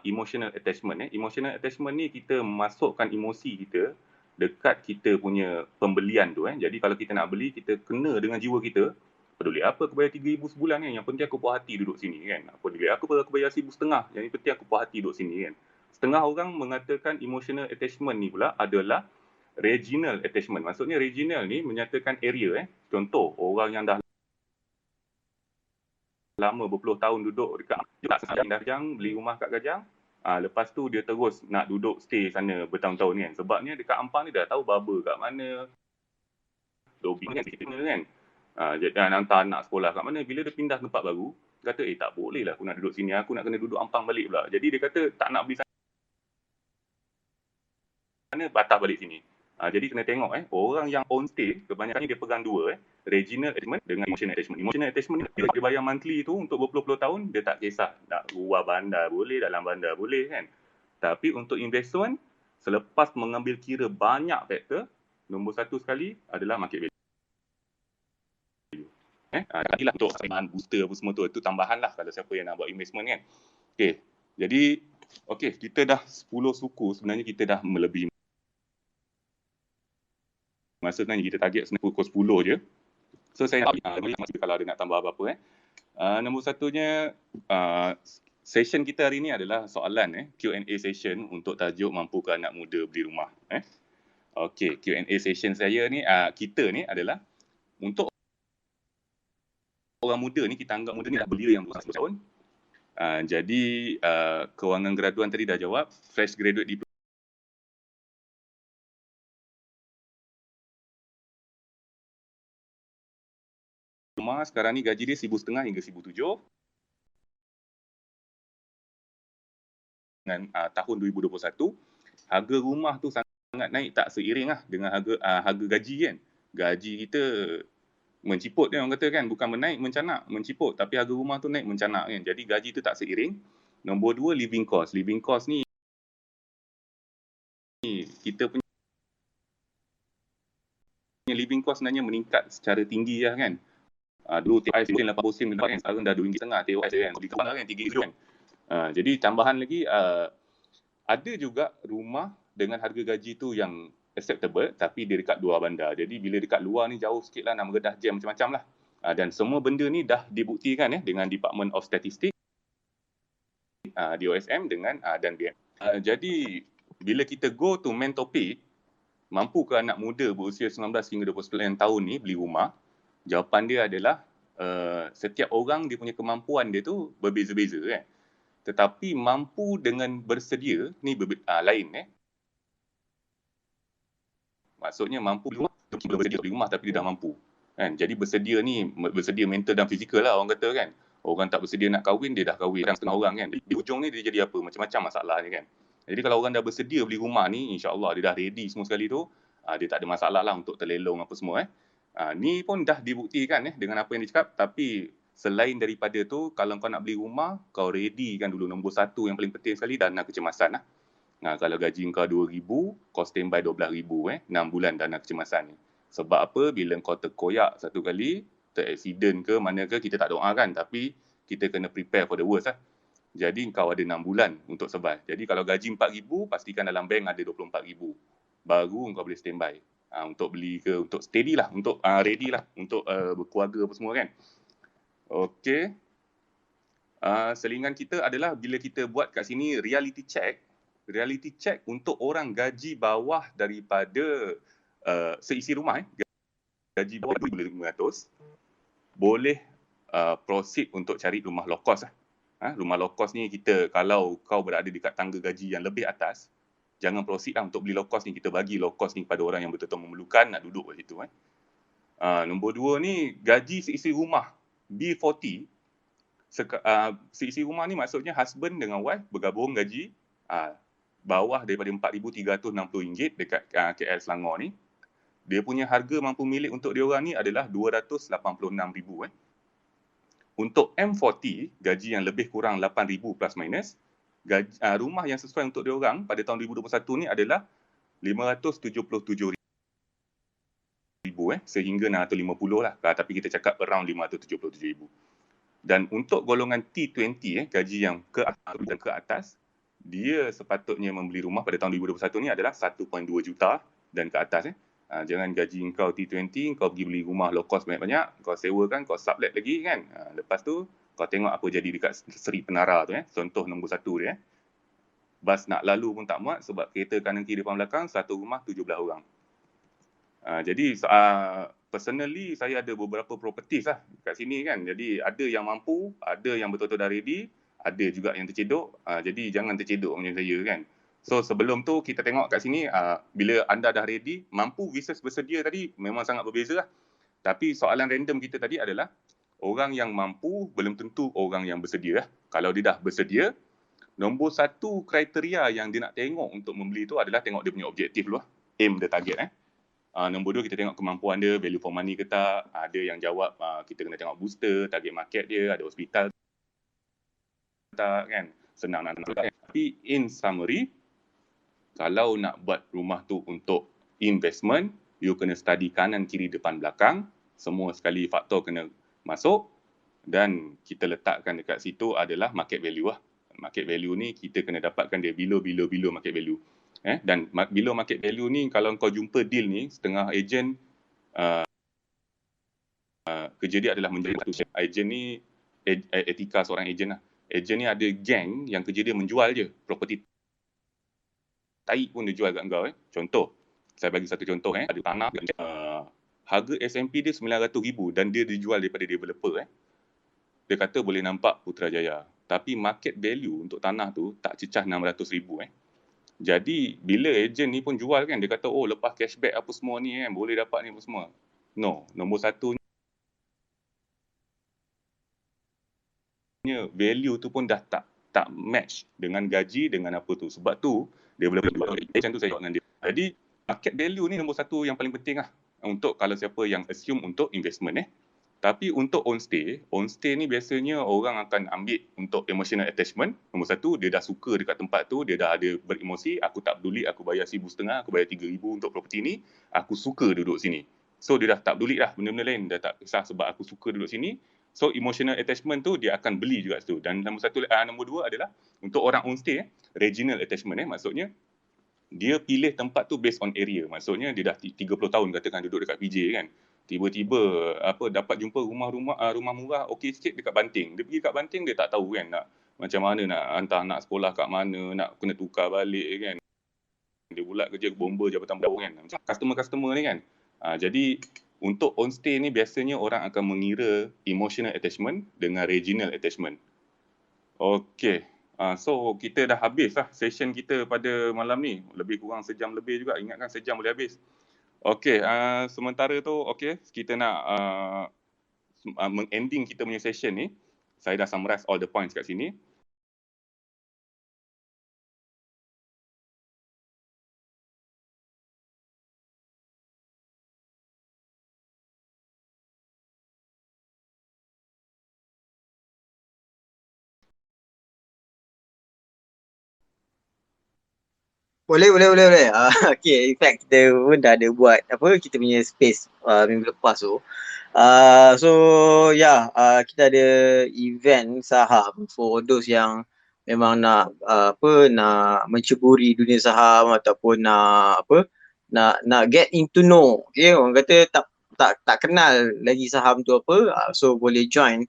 emotional attachment. Emotional attachment ni kita masukkan emosi kita dekat kita punya pembelian tu Jadi kalau kita nak beli, kita kena dengan jiwa kita. Peduli apa aku bayar 3,000 sebulan yang penting aku puas hati duduk sini kan. Peduli aku bayar 1,500, yang penting aku puas hati duduk sini kan. Setengah orang mengatakan emotional attachment ni pula adalah regional attachment. Maksudnya regional ni menyatakan area Contoh orang yang dah lama berpuluh tahun duduk dekat Gajang, beli rumah kat Gajang, lepas tu dia terus nak duduk stay sana bertahun-tahun kan. Sebabnya dekat Ampang ni dah tahu barber kat mana, lobby kan. Jadi hantar anak sekolah kat mana. Bila dia pindah tempat baru, kata tak boleh lah aku nak duduk sini, aku nak kena duduk Ampang balik pula. Jadi dia kata tak nak beli sana, patah balik sini. Jadi kena tengok orang yang on stay kebanyakan dia pegang dua regional attachment dengan emotional attachment. Emotional attachment ni bila dia bayar monthly tu untuk berpuluh-puluh tahun, dia tak kisah nak luar bandar boleh, dalam bandar boleh kan. Tapi untuk investment, selepas mengambil kira banyak faktor, nombor 1 sekali adalah market value. Lagi lah untuk booster apa semua tu, itu tambahan lah kalau siapa yang nak buat investment kan. Okay, jadi kita dah 10 suku, sebenarnya kita dah melebihi masa sebenarnya kita target pukul 10 je. So saya kalau ada nak tambah apa-apa nombor satunya session kita hari ni adalah soalan Q&A session untuk tajuk mampukah anak muda beli rumah. Okay, Q&A session saya ni kita ni adalah untuk orang muda ni, kita anggap muda ni dah belia yang berusia 10 tahun. Jadi kewangan graduan tadi dah jawab, fresh graduate diploma rumah sekarang ni gaji dia 1,500 hingga 1,700. Dengan tahun 2021, harga rumah tu sangat naik tak seiring lah dengan harga gaji kan. Gaji kita menciput dia orang kata kan, bukan menaik mencanak, menciput, tapi harga rumah tu naik mencanak kan. Jadi gaji tu tak seiring. Nombor 2, living cost. Living cost ni kita punya living cost sebenarnya meningkat secara tinggi lah kan. Dulu TOS 80 sen kan, sekarang dah RM2.5 TOS kan. Di kepala kan RM3 kan. Jadi tambahan lagi ada juga rumah dengan harga gaji tu yang acceptable tapi dia dekat luar bandar. Jadi bila dekat luar ni jauh sikit lah, nama redah jam macam-macam lah. Dan semua benda ni dah dibuktikan dengan Department of Statistics, DOSM dengan dan BM. Jadi bila kita go to main topic, mampu ke anak muda berusia 19 hingga 29 tahun ni beli rumah? Jawapan dia adalah setiap orang dia punya kemampuan dia tu berbeza-beza kan. Tetapi mampu dengan bersedia ni lain Maksudnya mampu bersedia beli rumah tapi dia dah mampu kan. Jadi bersedia ni bersedia mental dan fizikal lah orang kata kan. Orang tak bersedia nak kahwin, dia dah kahwin setengah orang kan. Di ujung ni dia jadi apa? Macam-macam masalahnya kan. Jadi kalau orang dah bersedia beli rumah ni, insya-Allah dia dah ready semua sekali tu, dia tak ada masalah lah untuk terlelong apa semua ni pun dah dibuktikan dengan apa yang dia cakap. Tapi selain daripada tu, kalau kau nak beli rumah, kau ready kan dulu. Nombor satu yang paling penting sekali, dana kecemasan lah. Kalau gaji kau 2,000, kau standby 12,000 6 bulan dana kecemasan ni. Sebab apa? Bila kau terkoyak satu kali, ter-accident ke mana ke, kita tak doakan, tapi kita kena prepare for the worst lah. Jadi kau ada 6 bulan untuk survive. Jadi kalau gaji 4,000, pastikan dalam bank ada 24,000. Baru kau boleh standby. Untuk beli ke, untuk steady lah, untuk ready lah, untuk berkeluarga apa semua kan. Okey. Selingan kita adalah bila kita buat kat sini reality check. Reality check untuk orang gaji bawah daripada seisi rumah gaji bawah 2,500 boleh proceed untuk cari rumah low cost lah. Rumah low cost ni kita, kalau kau berada dekat tangga gaji yang lebih atas, jangan proceed lah untuk beli low cost ni. Kita bagi low cost ni kepada orang yang betul-betul memerlukan nak duduk kat situ. Nombor 2 ni gaji seisi rumah B40. Seisi rumah ni maksudnya husband dengan wife bergabung gaji bawah daripada RM4,360 dekat KL Selangor ni. Dia punya harga mampu milik untuk dia orang ni adalah RM286,000. Untuk M40, gaji yang lebih kurang RM8,000 plus minus, rumah yang sesuai untuk dia orang pada tahun 2021 ni adalah RM577,000 sehingga RM650 lah. Tapi kita cakap around RM577,000. Dan untuk golongan T20, gaji yang ke atas, dia sepatutnya membeli rumah pada tahun 2021 ni adalah 1.2 juta dan ke atas. Jangan gaji kau T20, kau pergi beli rumah low cost banyak-banyak, kau sewakan, kau sublet lagi kan. Lepas tu, kau tengok apa jadi dekat Seri Penara tu. Contoh nombor 1 dia. Bas nak lalu pun tak muat sebab kereta kanan kiri depan belakang, satu rumah 17 orang. Jadi, personally, saya ada beberapa properties lah kat sini kan. Jadi, ada yang mampu, ada yang betul-betul dah ready, ada juga yang tercedok. Jadi jangan tercedok macam saya kan. So sebelum tu kita tengok kat sini, bila anda dah ready, mampu versus bersedia tadi memang sangat berbeza lah. Tapi soalan random kita tadi adalah orang yang mampu belum tentu orang yang bersedia. Kalau dia dah bersedia, nombor satu kriteria yang dia nak tengok untuk membeli tu adalah tengok dia punya objektif dulu lah. Aim the target. Nombor 2 kita tengok kemampuan dia, value for money ke tak. Ada yang jawab kita kena tengok booster, target market dia, ada hospital tak kan, senang nak kan. Tapi in summary, kalau nak buat rumah tu untuk investment, you kena study kanan, kiri, depan, belakang. Semua sekali faktor kena masuk dan kita letakkan dekat situ adalah market value lah. Market value ni kita kena dapatkan dia below market value. Dan below market value ni kalau kau jumpa deal ni, setengah ejen kerja dia adalah menjadi satu ejen ni, etika seorang ejen lah. Ejen ni ada geng yang kerja dia menjual je property. Tai pun dia jual kat kau. Contoh, saya bagi satu contoh. Ada tanah, harga SMP dia RM900,000 dan dia dijual daripada developer. Dia kata boleh nampak Putrajaya. Tapi market value untuk tanah tu tak cecah RM600,000. Jadi bila ejen ni pun jual kan, dia kata oh lepas cashback apa semua ni boleh dapat ni apa semua. No, nombor satu punya value tu pun dah tak match dengan gaji dengan apa tu. Sebab tu developer macam tu saya jawab dengan dia. Jadi market value ni nombor satu yang paling penting lah untuk kalau siapa yang assume untuk investment Tapi untuk on stay ni biasanya orang akan ambil untuk emotional attachment. Nombor satu, dia dah suka dekat tempat tu, dia dah ada beremosi, aku tak peduli, aku bayar RM1,500, aku bayar RM3,000 untuk property ni, aku suka duduk sini. So dia dah tak peduli lah benda-benda lain, dah tak kisah sebab aku suka duduk sini. So emotional attachment tu dia akan beli juga situ. Dan nombor dua adalah untuk orang on stay, regional attachment maksudnya dia pilih tempat tu based on area. Maksudnya dia dah 30 tahun katakan duduk dekat PJ kan. Tiba-tiba dapat jumpa rumah murah okey sikit dekat Banting. Dia pergi kat Banting dia tak tahu kan nak macam mana nak hantar anak sekolah kat mana, nak kena tukar balik kan. Dia bulat kerja bomba Jabatan Bawang kan. Macam customer ni kan. Jadi untuk on stay ni biasanya orang akan mengira emotional attachment dengan regional attachment. Okey. So kita dah habis lah session kita pada malam ni. Lebih kurang sejam lebih juga. Ingatkan sejam boleh habis. Okey, sementara tu kita nak meng-ending kita punya session ni. Saya dah summarize all the points kat sini. Boleh. Okay, in fact kita pun dah ada buat kita punya space minggu lepas tu. So kita ada event saham for those yang memang nak nak menceburi dunia saham ataupun nak get into know. Okay, orang kata tak kenal lagi saham tu so boleh join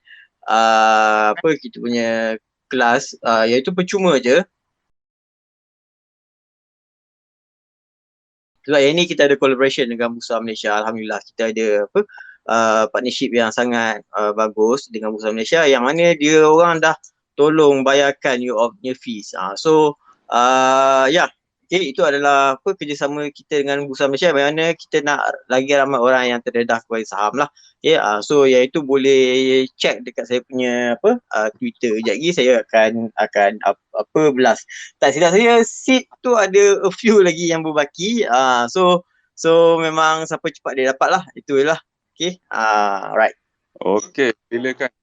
kita punya kelas iaitu percuma je. Sebab yang ni kita ada collaboration dengan Bursa Malaysia. Alhamdulillah kita ada partnership yang sangat bagus dengan Bursa Malaysia yang mana dia orang dah tolong bayarkan you of punya fees. Itu adalah kerjasama kita dengan Bursa Malaysia, bagaimana kita nak lagi ramai orang yang terdedah kepada saham lah. So iaitu boleh check dekat saya punya Twitter. Sekejap lagi saya akan belas. Tak silap saya seat tu ada a few lagi yang berbaki. So memang siapa cepat dia dapat lah. Itulah. Okay. Right. Okay, silakan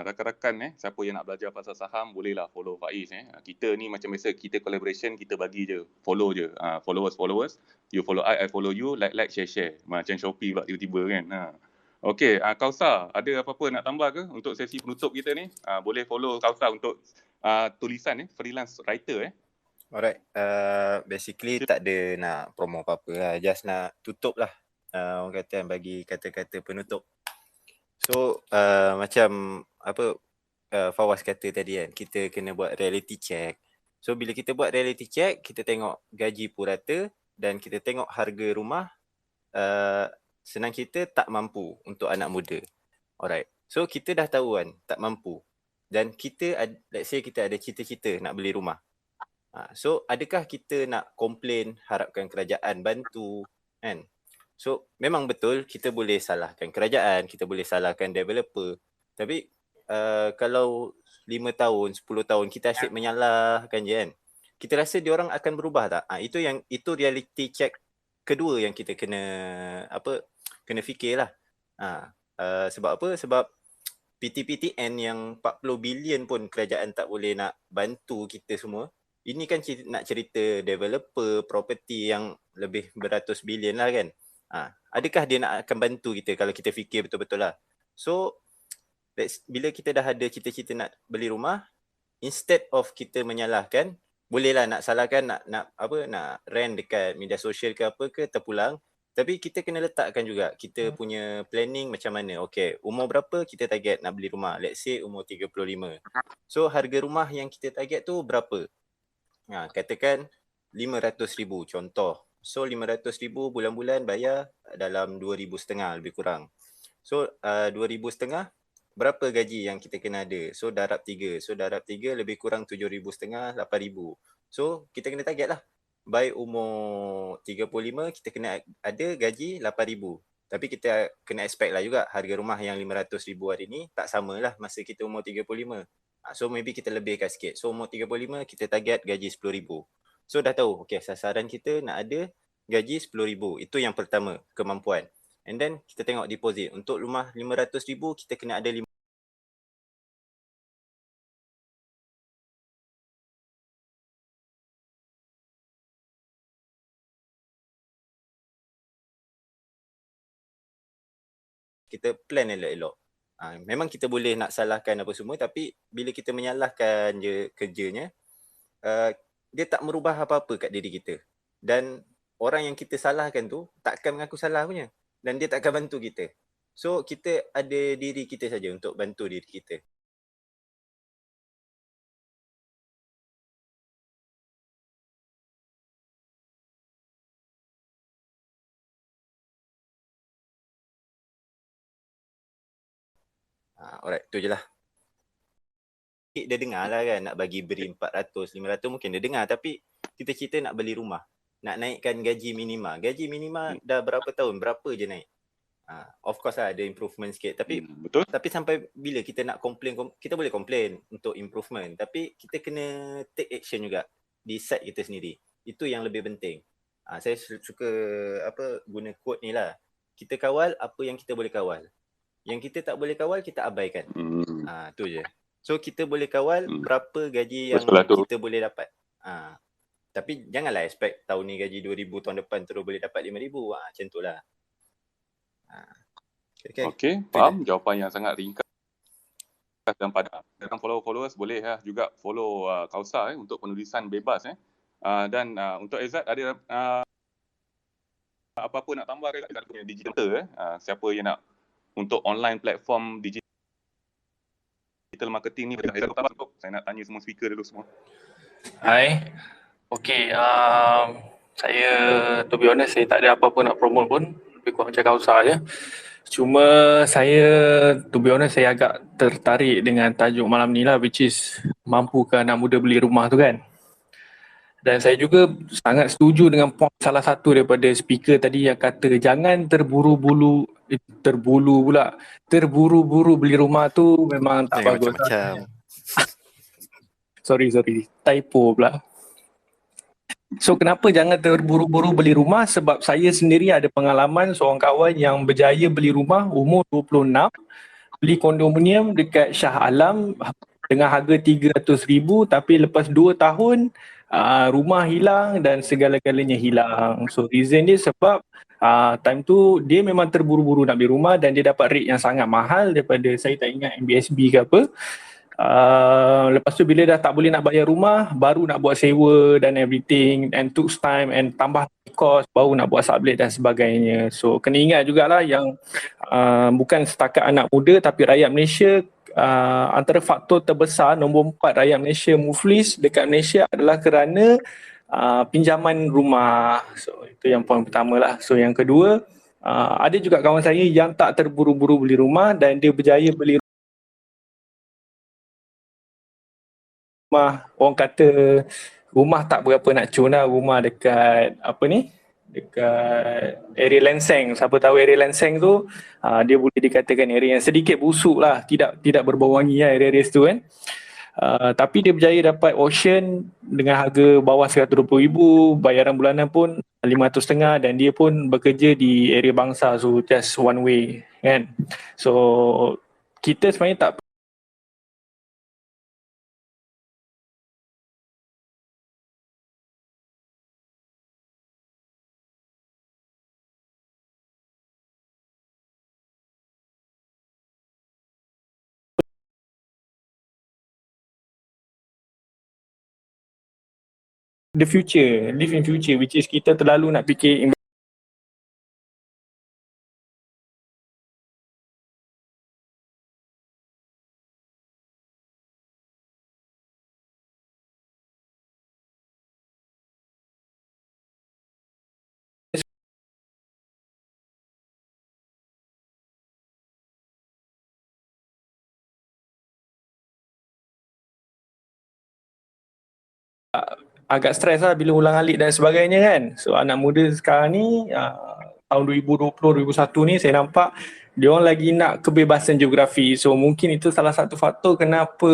rakan-rakan siapa yang nak belajar pasal saham bolehlah follow Faiz Kita ni macam biasa, kita collaboration, kita bagi je, follow je. Followers, you follow I follow you, like share. Macam Shopee pula tiba-tiba kan. Okey, Kausa, ada apa-apa nak tambah ke untuk sesi penutup kita ni? Boleh follow Kausa untuk tulisan freelance writer Alright, basically tak ada nak promo apa-apa lah, just nak tutup lah. Orang kata bagi kata-kata penutup. So macam Fawaz kata tadi kan, kita kena buat reality check. So bila kita buat reality check, kita tengok gaji purata dan kita tengok harga rumah, senang kita tak mampu untuk anak muda. Alright, so kita dah tahu kan tak mampu. Dan kita, let's say kita ada cita-cita nak beli rumah. So adakah kita nak komplain, harapkan kerajaan bantu kan? So memang betul kita boleh salahkan kerajaan, kita boleh salahkan developer. Tapi kalau 5 tahun, 10 tahun kita asyik menyalahkan je kan, kita rasa diorang akan berubah tak? Itu reality check kedua yang kita kena fikirlah. Sebab apa? Sebab PTPTN yang 40 bilion pun kerajaan tak boleh nak bantu kita semua. Ini kan nak cerita developer property yang lebih beratus bilion lah kan. Adakah dia nak akan bantu kita kalau kita fikir betul-betul lah. So bila kita dah ada cita-cita nak beli rumah, instead of kita menyalahkan, bolehlah nak salahkan, nak rant dekat media sosial ke apa ke, terpulang. Tapi kita kena letakkan juga kita punya planning macam mana. Okay, umur berapa kita target nak beli rumah? Let's say umur 35. So harga rumah yang kita target tu berapa? Katakan 500,000 contoh. So 500,000 bulan-bulan bayar dalam 2,500 lebih kurang. So 2,500 berapa gaji yang kita kena ada? So darab 3. So darab 3 lebih kurang 7,500, 8,000. So kita kena target lah. By umur 35 kita kena ada gaji 8,000. Tapi kita kena expect lah juga harga rumah yang 500,000 hari ni tak samalah masa kita umur 35. So maybe kita lebihkan sikit. So umur 35 kita target gaji 10,000. So dah tahu, okay, sasaran kita nak ada gaji 10,000. Itu yang pertama, kemampuan. And then kita tengok deposit. Untuk rumah 500,000 kita kena ada kita plan elok-elok. Memang kita boleh nak salahkan apa semua, tapi bila kita menyalahkan je kerjanya, dia tak merubah apa-apa kat diri kita. Dan orang yang kita salahkan tu takkan mengaku salah punya. Dan dia takkan bantu kita. So kita ada diri kita saja untuk bantu diri kita. Alright, tu je lah. Dia dengar lah kan nak bagi beri 400, 500 mungkin dia dengar, tapi kita cerita nak beli rumah, nak naikkan gaji minima. Gaji minima dah berapa tahun, berapa je naik. Of course lah ada improvement sikit, tapi betul. Tapi sampai bila kita nak complain, kita boleh complain untuk improvement, tapi kita kena take action juga di side kita sendiri. Itu yang lebih penting. Saya suka guna quote ni lah. Kita kawal apa yang kita boleh kawal. Yang kita tak boleh kawal, kita abaikan. Tu je. So kita boleh kawal berapa gaji yang kita boleh dapat. Tapi janganlah expect tahun ni gaji 2,000, tahun depan terus boleh dapat 5,000. Macam tu lah. Okay, faham. Jawapan yang sangat ringkas dan padat. Dan followers boleh juga follow Kausa untuk penulisan bebas. Dan untuk Izzat, ada apa-apa nak tambah ke Izzat punya digital? Siapa yang nak untuk online platform digital marketing ni, saya nak tanya semua speaker dulu semua. Hai. Okay, saya to be honest saya tak ada apa-apa nak promote pun, lebih kurang macam Kausa je. Cuma saya to be honest saya agak tertarik dengan tajuk malam ni lah, which is mampukah anak muda beli rumah tu kan. Dan saya juga sangat setuju dengan salah satu daripada speaker tadi yang kata jangan terburu-buru beli rumah tu memang tak bagus. Macam-macam. sorry, typo pula. So kenapa jangan terburu-buru beli rumah? Sebab saya sendiri ada pengalaman seorang kawan yang berjaya beli rumah umur 26, beli kondominium dekat Shah Alam dengan harga 300,000, tapi lepas 2 tahun rumah hilang dan segala-galanya hilang. So reason dia sebab time tu dia memang terburu-buru nak beli rumah dan dia dapat rate yang sangat mahal daripada, saya tak ingat MBSB ke apa. Lepas tu bila dah tak boleh nak bayar rumah, baru nak buat sewa dan everything, and took time and tambah cost, baru nak buat sublet dan sebagainya. So kena ingat jugalah yang bukan setakat anak muda tapi rakyat Malaysia, antara faktor terbesar nombor 4 rakyat Malaysia muflis dekat Malaysia adalah kerana pinjaman rumah. So itu yang poin pertama lah. So yang kedua, ada juga kawan saya yang tak terburu-buru beli rumah dan dia berjaya beli rumah, orang kata rumah tak berapa nak cun lah, rumah dekat dekat area Lenseng. Siapa tahu area Lenseng tu, dia boleh dikatakan area yang sedikit busuk lah, tidak berbau wangi lah area situ kan. Tapi dia berjaya dapat auction dengan harga bawah 120,000, bayaran bulanan pun 500.5, dan dia pun bekerja di area Bangsa, so just one way kan. So kita sebenarnya tak the future, live in future, which is kita terlalu nak fikir agak stres lah bila ulang alik dan sebagainya kan. So anak muda sekarang ni tahun 2020-2021 ni saya nampak dia orang lagi nak kebebasan geografi. So mungkin itu salah satu faktor kenapa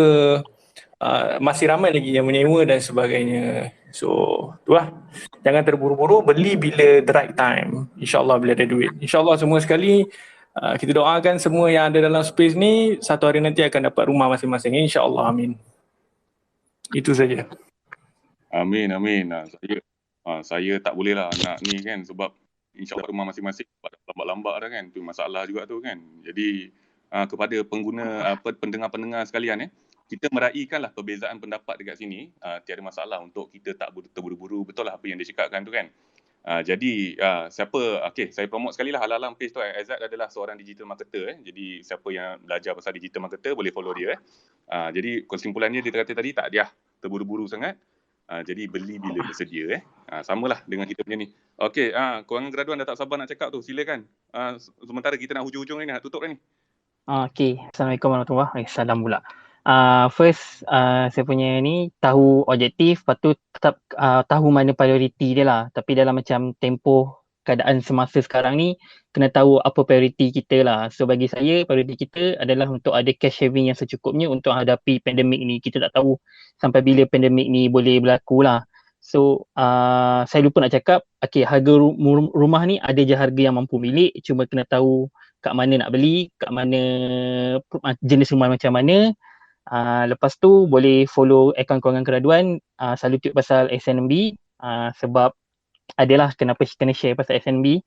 masih ramai lagi yang menyewa dan sebagainya. So itulah, jangan terburu-buru, beli bila the right time. InsyaAllah bila ada duit. InsyaAllah semua sekali kita doakan semua yang ada dalam space ni satu hari nanti akan dapat rumah masing-masing. InsyaAllah, amin. Itu saja. Amin, amin. Saya tak boleh lah nak ni kan, sebab insyaAllah rumah masing-masing lambat-lambat dah kan. Itu masalah juga tu kan. Jadi kepada pengguna, pendengar-pendengar sekalian kita meraihkanlah perbezaan pendapat dekat sini. Tiada masalah untuk kita tak terburu-buru. Betul lah apa yang dia cakapkan tu kan. Jadi saya promote sekali lah Halalang page tu. Aizat adalah seorang digital marketer. Jadi siapa yang belajar pasal digital marketer boleh follow dia. Jadi kesimpulannya dia kata tadi, tak dia terburu-buru sangat. Jadi beli bila bersedia. Samalah dengan kita punya ni. Okey, korang graduan dah tak sabar nak cakap tu. Silakan. Sementara kita nak hujung-hujung ni, nak tutup dah ni. Okey, Assalamualaikum warahmatullahi wabarakatuh. Salam pula. First, saya punya ni tahu objektif, lepas tu tetap tahu mana prioriti dia lah. Tapi dalam macam tempoh keadaan semasa sekarang ni, kena tahu apa prioriti kita lah. So bagi saya, prioriti kita adalah untuk ada cash saving yang secukupnya untuk hadapi pandemik ni. Kita tak tahu sampai bila pandemik ni boleh berlaku lah. So saya lupa nak cakap, harga rumah ni ada je harga yang mampu milik, cuma kena tahu kat mana nak beli, kat mana jenis rumah macam mana. Lepas tu boleh follow akaun kewangan graduan, selalu tip pasal SNB, sebab adalah kenapa kena share pasal SNB.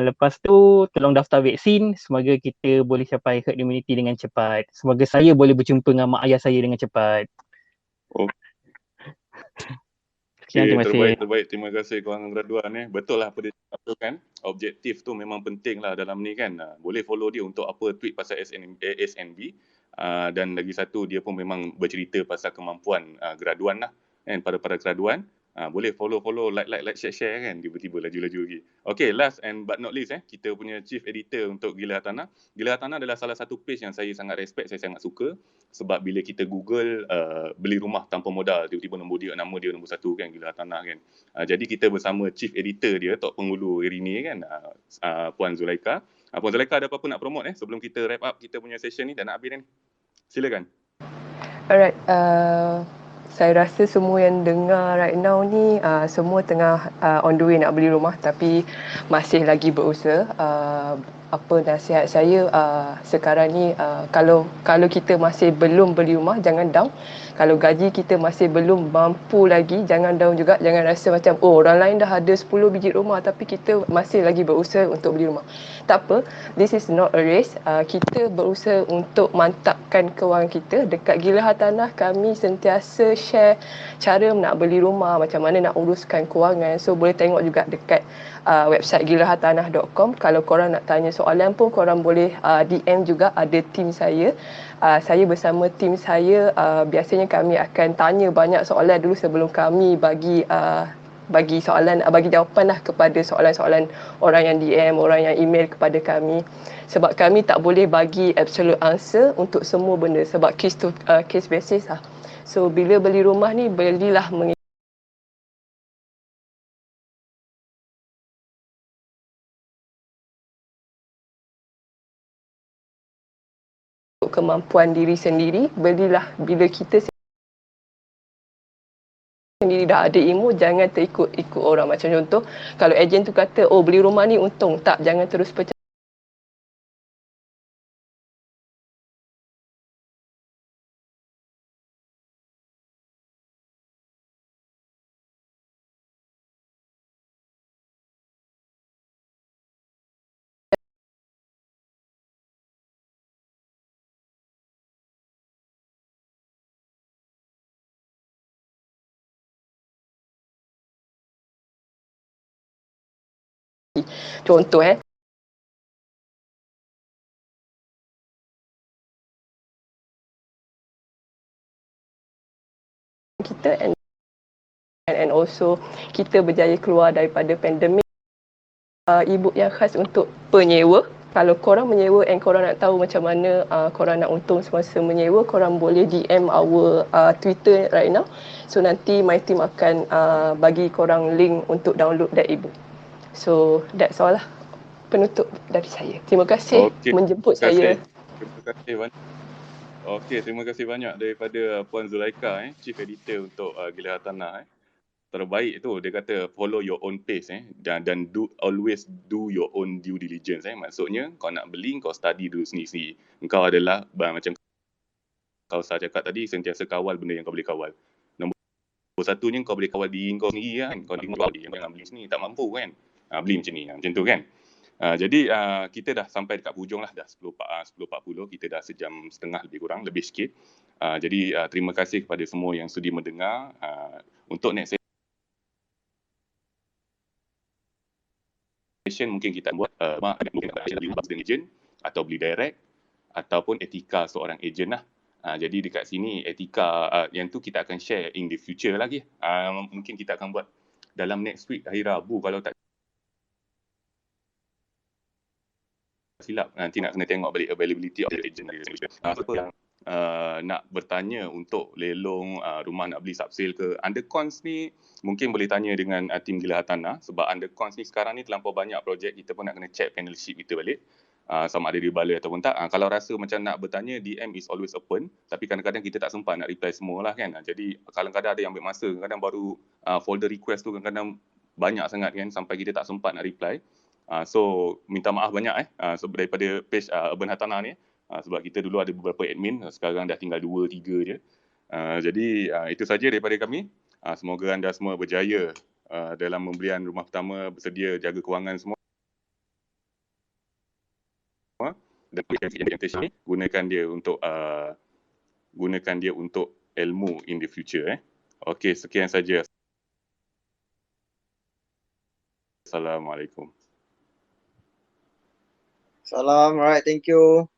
Lepas tu tolong daftar vaksin, semoga kita boleh capai herd immunity dengan cepat. Semoga saya boleh berjumpa dengan mak ayah saya dengan cepat. Terima kasih. Terbaik. Terima kasih kewangan graduan. Betul lah apa dia cakap kan. Objektif tu memang penting lah dalam ni kan. Boleh follow dia untuk apa tweet pasal SNB. Dan lagi satu, dia pun memang bercerita pasal kemampuan graduan lah kan, para graduan. Boleh follow, like, share kan. Tiba-tiba laju-laju lagi. Okay, last and but not least kita punya chief editor untuk Gila Hartanah. Gila Hartanah adalah salah satu page yang saya sangat respect, saya sangat suka. Sebab bila kita Google beli rumah tanpa modal, tiba-tiba nama dia nombor 1 kan, Gila Hartanah kan. Jadi kita bersama chief editor dia, Tok Penghulu hari ni kan, Puan Zulaika. Puan Zulaika ada apa-apa nak promote sebelum kita wrap up kita punya session ni dan nak habis ni? Silakan. Alright, saya rasa semua yang dengar right now ni semua tengah on the way nak beli rumah tapi masih lagi berusaha. Apa nasihat saya sekarang ni, kalau kita masih belum beli rumah, jangan down. Kalau gaji kita masih belum mampu lagi, jangan down juga. Jangan rasa macam orang lain dah ada 10 biji rumah tapi kita masih lagi berusaha untuk beli rumah. Tak apa, this is not a race. Kita berusaha untuk mantapkan kewangan kita. Dekat Gila Hartanah kami sentiasa share cara nak beli rumah, macam mana nak uruskan kewangan. So boleh tengok juga dekat website gilahartanah.com. Kalau korang nak tanya soalan pun korang boleh DM juga, ada tim saya. Saya bersama tim saya biasanya kami akan tanya banyak soalan dulu sebelum kami bagi jawapan lah kepada soalan-soalan orang yang DM, orang yang email kepada kami. Sebab kami tak boleh bagi absolute answer untuk semua benda sebab case basis lah. So bila beli rumah ni, belilah kemampuan diri sendiri. Belilah bila kita sendiri dah ada ilmu, jangan terikut orang. Macam contoh, kalau ejen tu kata beli rumah ni untung, tak, jangan terus percaya. Contoh kita and also kita berjaya keluar daripada pandemik. E-book yang khas untuk penyewa. Kalau korang menyewa and korang nak tahu macam mana korang nak untung semasa menyewa, korang boleh DM our Twitter right now. So nanti my team akan bagi korang link untuk download that e-book. So that's all lah penutup dari saya. Terima kasih menjemput saya. Terima kasih banyak. Okey, terima kasih banyak daripada Puan Zulaika, Chief Editor untuk Gila Hartanah. Terbaik tu, dia kata follow your own pace dan always do your own due diligence. Maksudnya kau nak beli, kau study dulu sendiri-sendiri. Engkau adalah macam kau saya cakap tadi, sentiasa kawal benda yang kau boleh kawal. Nombor satunya kau boleh kawal diri kau sendiri kan. Kau diri kau jangan beli sini, tak mampu kan. Beli macam ni, macam tu kan. Jadi kita dah sampai dekat hujung lah, dah 10.40, kita dah sejam setengah lebih kurang, lebih sikit. Jadi terima kasih kepada semua yang sudi mendengar. Untuk next session mungkin kita buat mungkin beli dengan ejen atau beli direct ataupun etika seorang ejen lah. Jadi dekat sini etika yang tu kita akan share in the future lagi. Mungkin kita akan buat dalam next week hari Rabu kalau tak silap. Nanti nak kena tengok balik availability of the agent. Siapa yang nak bertanya untuk lelong rumah nak beli subsale ke undercons ni, mungkin boleh tanya dengan tim Gila Hartanah, sebab undercons ni sekarang ni terlampau banyak projek, kita pun nak kena check panelship kita balik sama ada dia balai ataupun tak. Kalau rasa macam nak bertanya, DM is always open, tapi kadang-kadang kita tak sempat nak reply semua lah kan. Jadi kadang-kadang ada yang ambil masa, kadang-kadang baru folder request tu kadang-kadang banyak sangat kan, sampai kita tak sempat nak reply. So minta maaf banyak daripada page Urban Hartanah ni, sebab kita dulu ada beberapa admin, sekarang dah tinggal 2-3 je. Jadi itu saja daripada kami. Semoga anda semua berjaya dalam pembelian rumah pertama, bersedia jaga kewangan semua. Dan presentation ni gunakan dia untuk ilmu in the future. Okey, sekian saja. Assalamualaikum. Salam, alright, thank you.